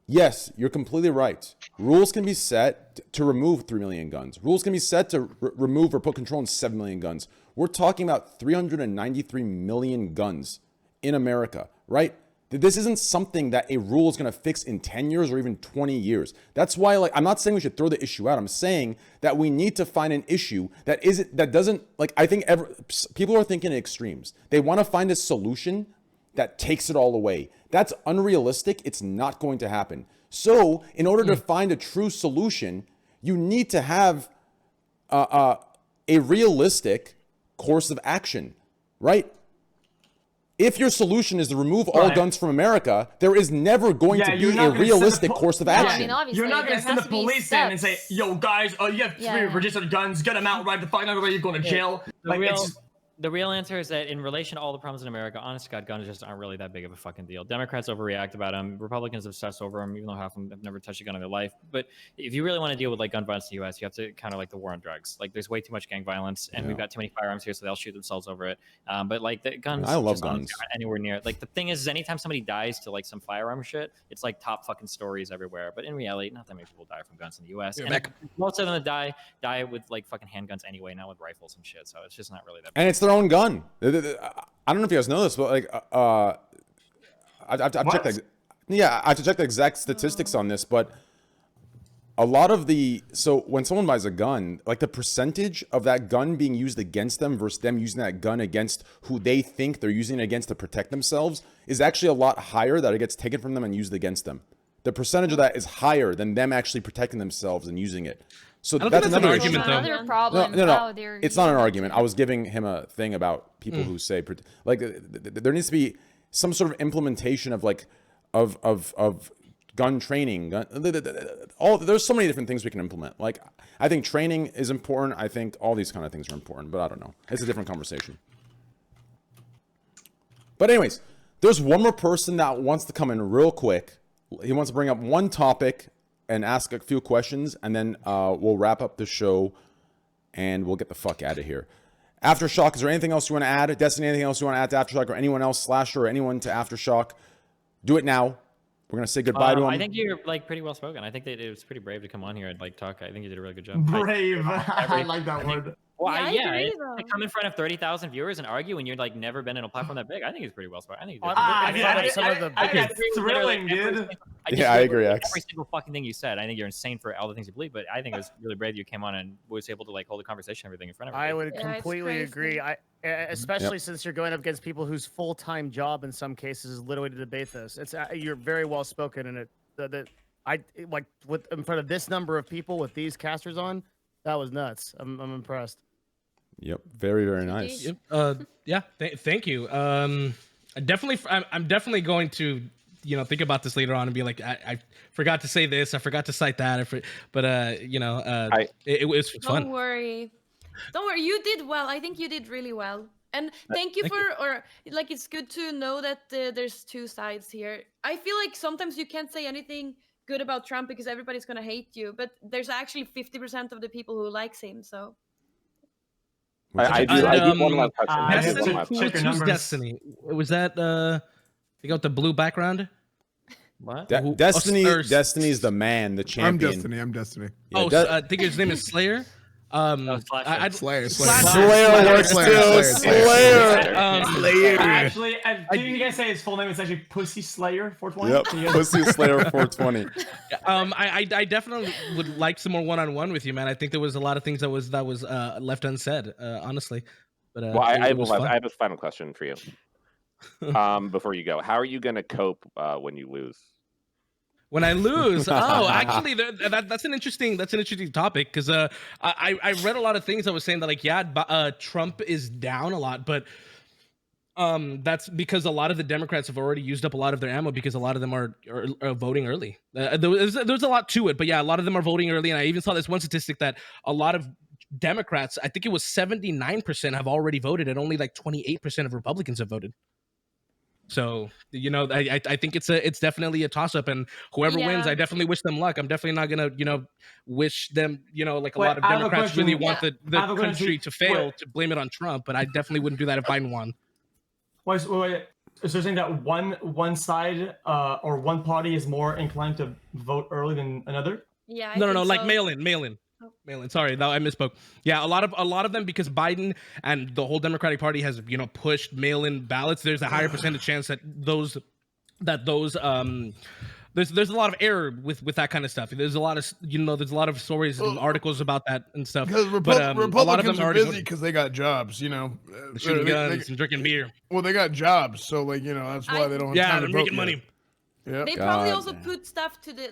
Yes, you're completely right. Rules can be set to remove 3 million guns. Rules can be set to remove or put control on 7 million guns. We're talking about 393 million guns in America, right? This isn't something that a rule is going to fix in 10 years or even 20 years. That's why, like, I'm not saying we should throw the issue out. I'm saying that we need to find an issue that doesn't, like, I think people are thinking in extremes. They want to find a solution that takes it all away. That's unrealistic. It's not going to happen. So in order to find a true solution, you need to have a realistic course of action, right? If your solution is to remove all guns from America, there is never going to be a realistic course of action. I mean, you're not going to send the police in and say, yo, guys, you have 3 registered guns, get them out right the fuck, not you're going to jail. The real answer is that in relation to all the problems in America, honest to God, guns just aren't really that big of a fucking deal. Democrats overreact about them. Republicans obsess over them, even though half of them have never touched a gun in their life. But if you really want to deal with like gun violence in the U.S., you have to counter like the war on drugs. Like there's way too much gang violence, and we've got too many firearms here, so they'll shoot themselves over it. But like the guns, I love just guns. aren't anywhere near it. Like the thing is anytime somebody dies to like some firearm shit, it's like top fucking stories everywhere. But in reality, not that many people die from guns in the U.S. And most of them that die with like fucking handguns anyway, not with rifles and shit. So it's just not really that big. And it's their own gun. I don't know if you guys know this, but like, I've checked. I have to check the exact statistics on this, but a lot of so when someone buys a gun, like the percentage of that gun being used against them versus them using that gun against who they think they're using it against to protect themselves is actually a lot higher that it gets taken from them and used against them. The percentage of that is higher than them actually protecting themselves and using it. So that's another argument, though. Another problem. No. It's not an argument. I was giving him a thing about people who say like there needs to be some sort of implementation of like of gun training. There's so many different things we can implement. Like I think training is important. I think all these kind of things are important, but I don't know. It's a different conversation. But anyways, there's one more person that wants to come in real quick. He wants to bring up one topic and ask a few questions, and then we'll wrap up the show, and we'll get the fuck out of here. Aftershock, is there anything else you want to add? Destiny, anything else you want to add to Aftershock, or anyone else, Slasher, or anyone to Aftershock? Do it now. We're going to say goodbye to him. I think you're like pretty well spoken. I think that it was pretty brave to come on here and like talk. I think you did a really good job. Brave. I like that word. Well, Yeah, I agree, to come in front of 30,000 viewers and argue when you're like never been in a platform that big, I think it's pretty well spoken. I think it's thrilling, dude. I agree, X. Every single fucking thing you said. I think you're insane for all the things you believe, but I think it was really brave you came on and was able to like hold a conversation, everything in front of everybody. I would completely agree. Especially since you're going up against people whose full-time job in some cases is literally to debate this. It's you're very well spoken, and like in front of this number of people with these casters on, that was nuts. I'm impressed. Yep, very, very nice. Yep. Thank you. I'm definitely going to think about this later on and be like, I forgot to say this, I forgot to cite that, but it was fun. Don't worry, you did well. I think you did really well, and thank you it's good to know that there's two sides here. I feel like sometimes you can't say anything good about Trump because everybody's gonna hate you, but there's actually 50% of the people who likes him, so I do one last question. Who's Destiny? Was that you got the blue background? What? Destiny's the man, the champion. I'm Destiny. Yeah, I think his name is Slayer. Slayer. Slayer works too. Slayer. Actually, didn't you guys say his full name is actually Pussy Slayer 420? Yep, Pussy Slayer 420. I definitely would like some more one-on-one with you, man. I think there was a lot of things that was left unsaid, honestly. But I have a final question for you. Before you go, how are you going to cope when you lose? When I lose, actually, that's an interesting topic because I read a lot of things that was saying that Trump is down a lot, but that's because a lot of the Democrats have already used up a lot of their ammo because a lot of them are voting early. There's a lot to it, but yeah, a lot of them are voting early, and I even saw this one statistic that a lot of Democrats, I think it was 79%, have already voted, and only like 28% of Republicans have voted. So I think it's definitely a toss up, and whoever wins, I definitely wish them luck. I'm definitely not gonna wish them like a lot of Democrats really want the country to fail to blame it on Trump, but I definitely wouldn't do that if Biden won. Wait. Is there saying that one side or one party is more inclined to vote early than another? Yeah. No, like mail in. Sorry, I misspoke. Yeah, a lot of them, because Biden and the whole Democratic Party has pushed mail-in ballots. There's a higher percentage chance that those there's a lot of error with that kind of stuff. There's a lot of stories and articles about that and stuff. Because Republicans a lot of them are busy because they got jobs. Shooting guns and drinking beer. Well, they got jobs, so that's why they don't. Yeah, they're making money. Yeah. They probably also put stuff to they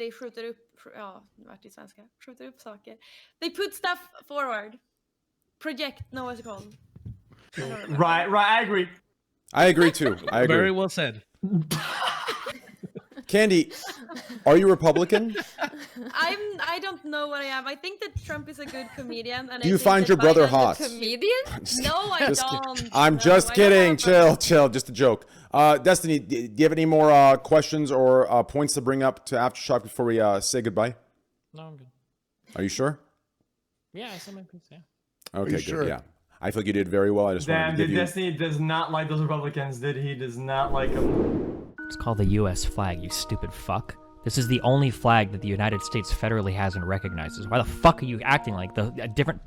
skjuter upp. Skjuter upp saker. They put stuff forward. Project. No, what's it called? Right. I agree. I agree too. I agree. Very well said. Candy, are you Republican? I don't know what I am. I think that Trump is a good comedian. And Do you find your brother hot? Comedian? No, I don't. I'm No, just I kidding. don't. Chill. Just a joke. Destiny, do you have any more questions or points to bring up to Aftershock before we say goodbye? No, I'm good. Are you sure? Yeah, I said my piece. Yeah. Okay, good. sure? Yeah. I feel like you did very well. I just wanted Damn, to give dude, you... Destiny does not like those Republicans, did he? Does not like them. It's called the U.S. flag, you stupid fuck. This is the only flag that the United States federally has and recognizes. Why the fuck are you acting like a different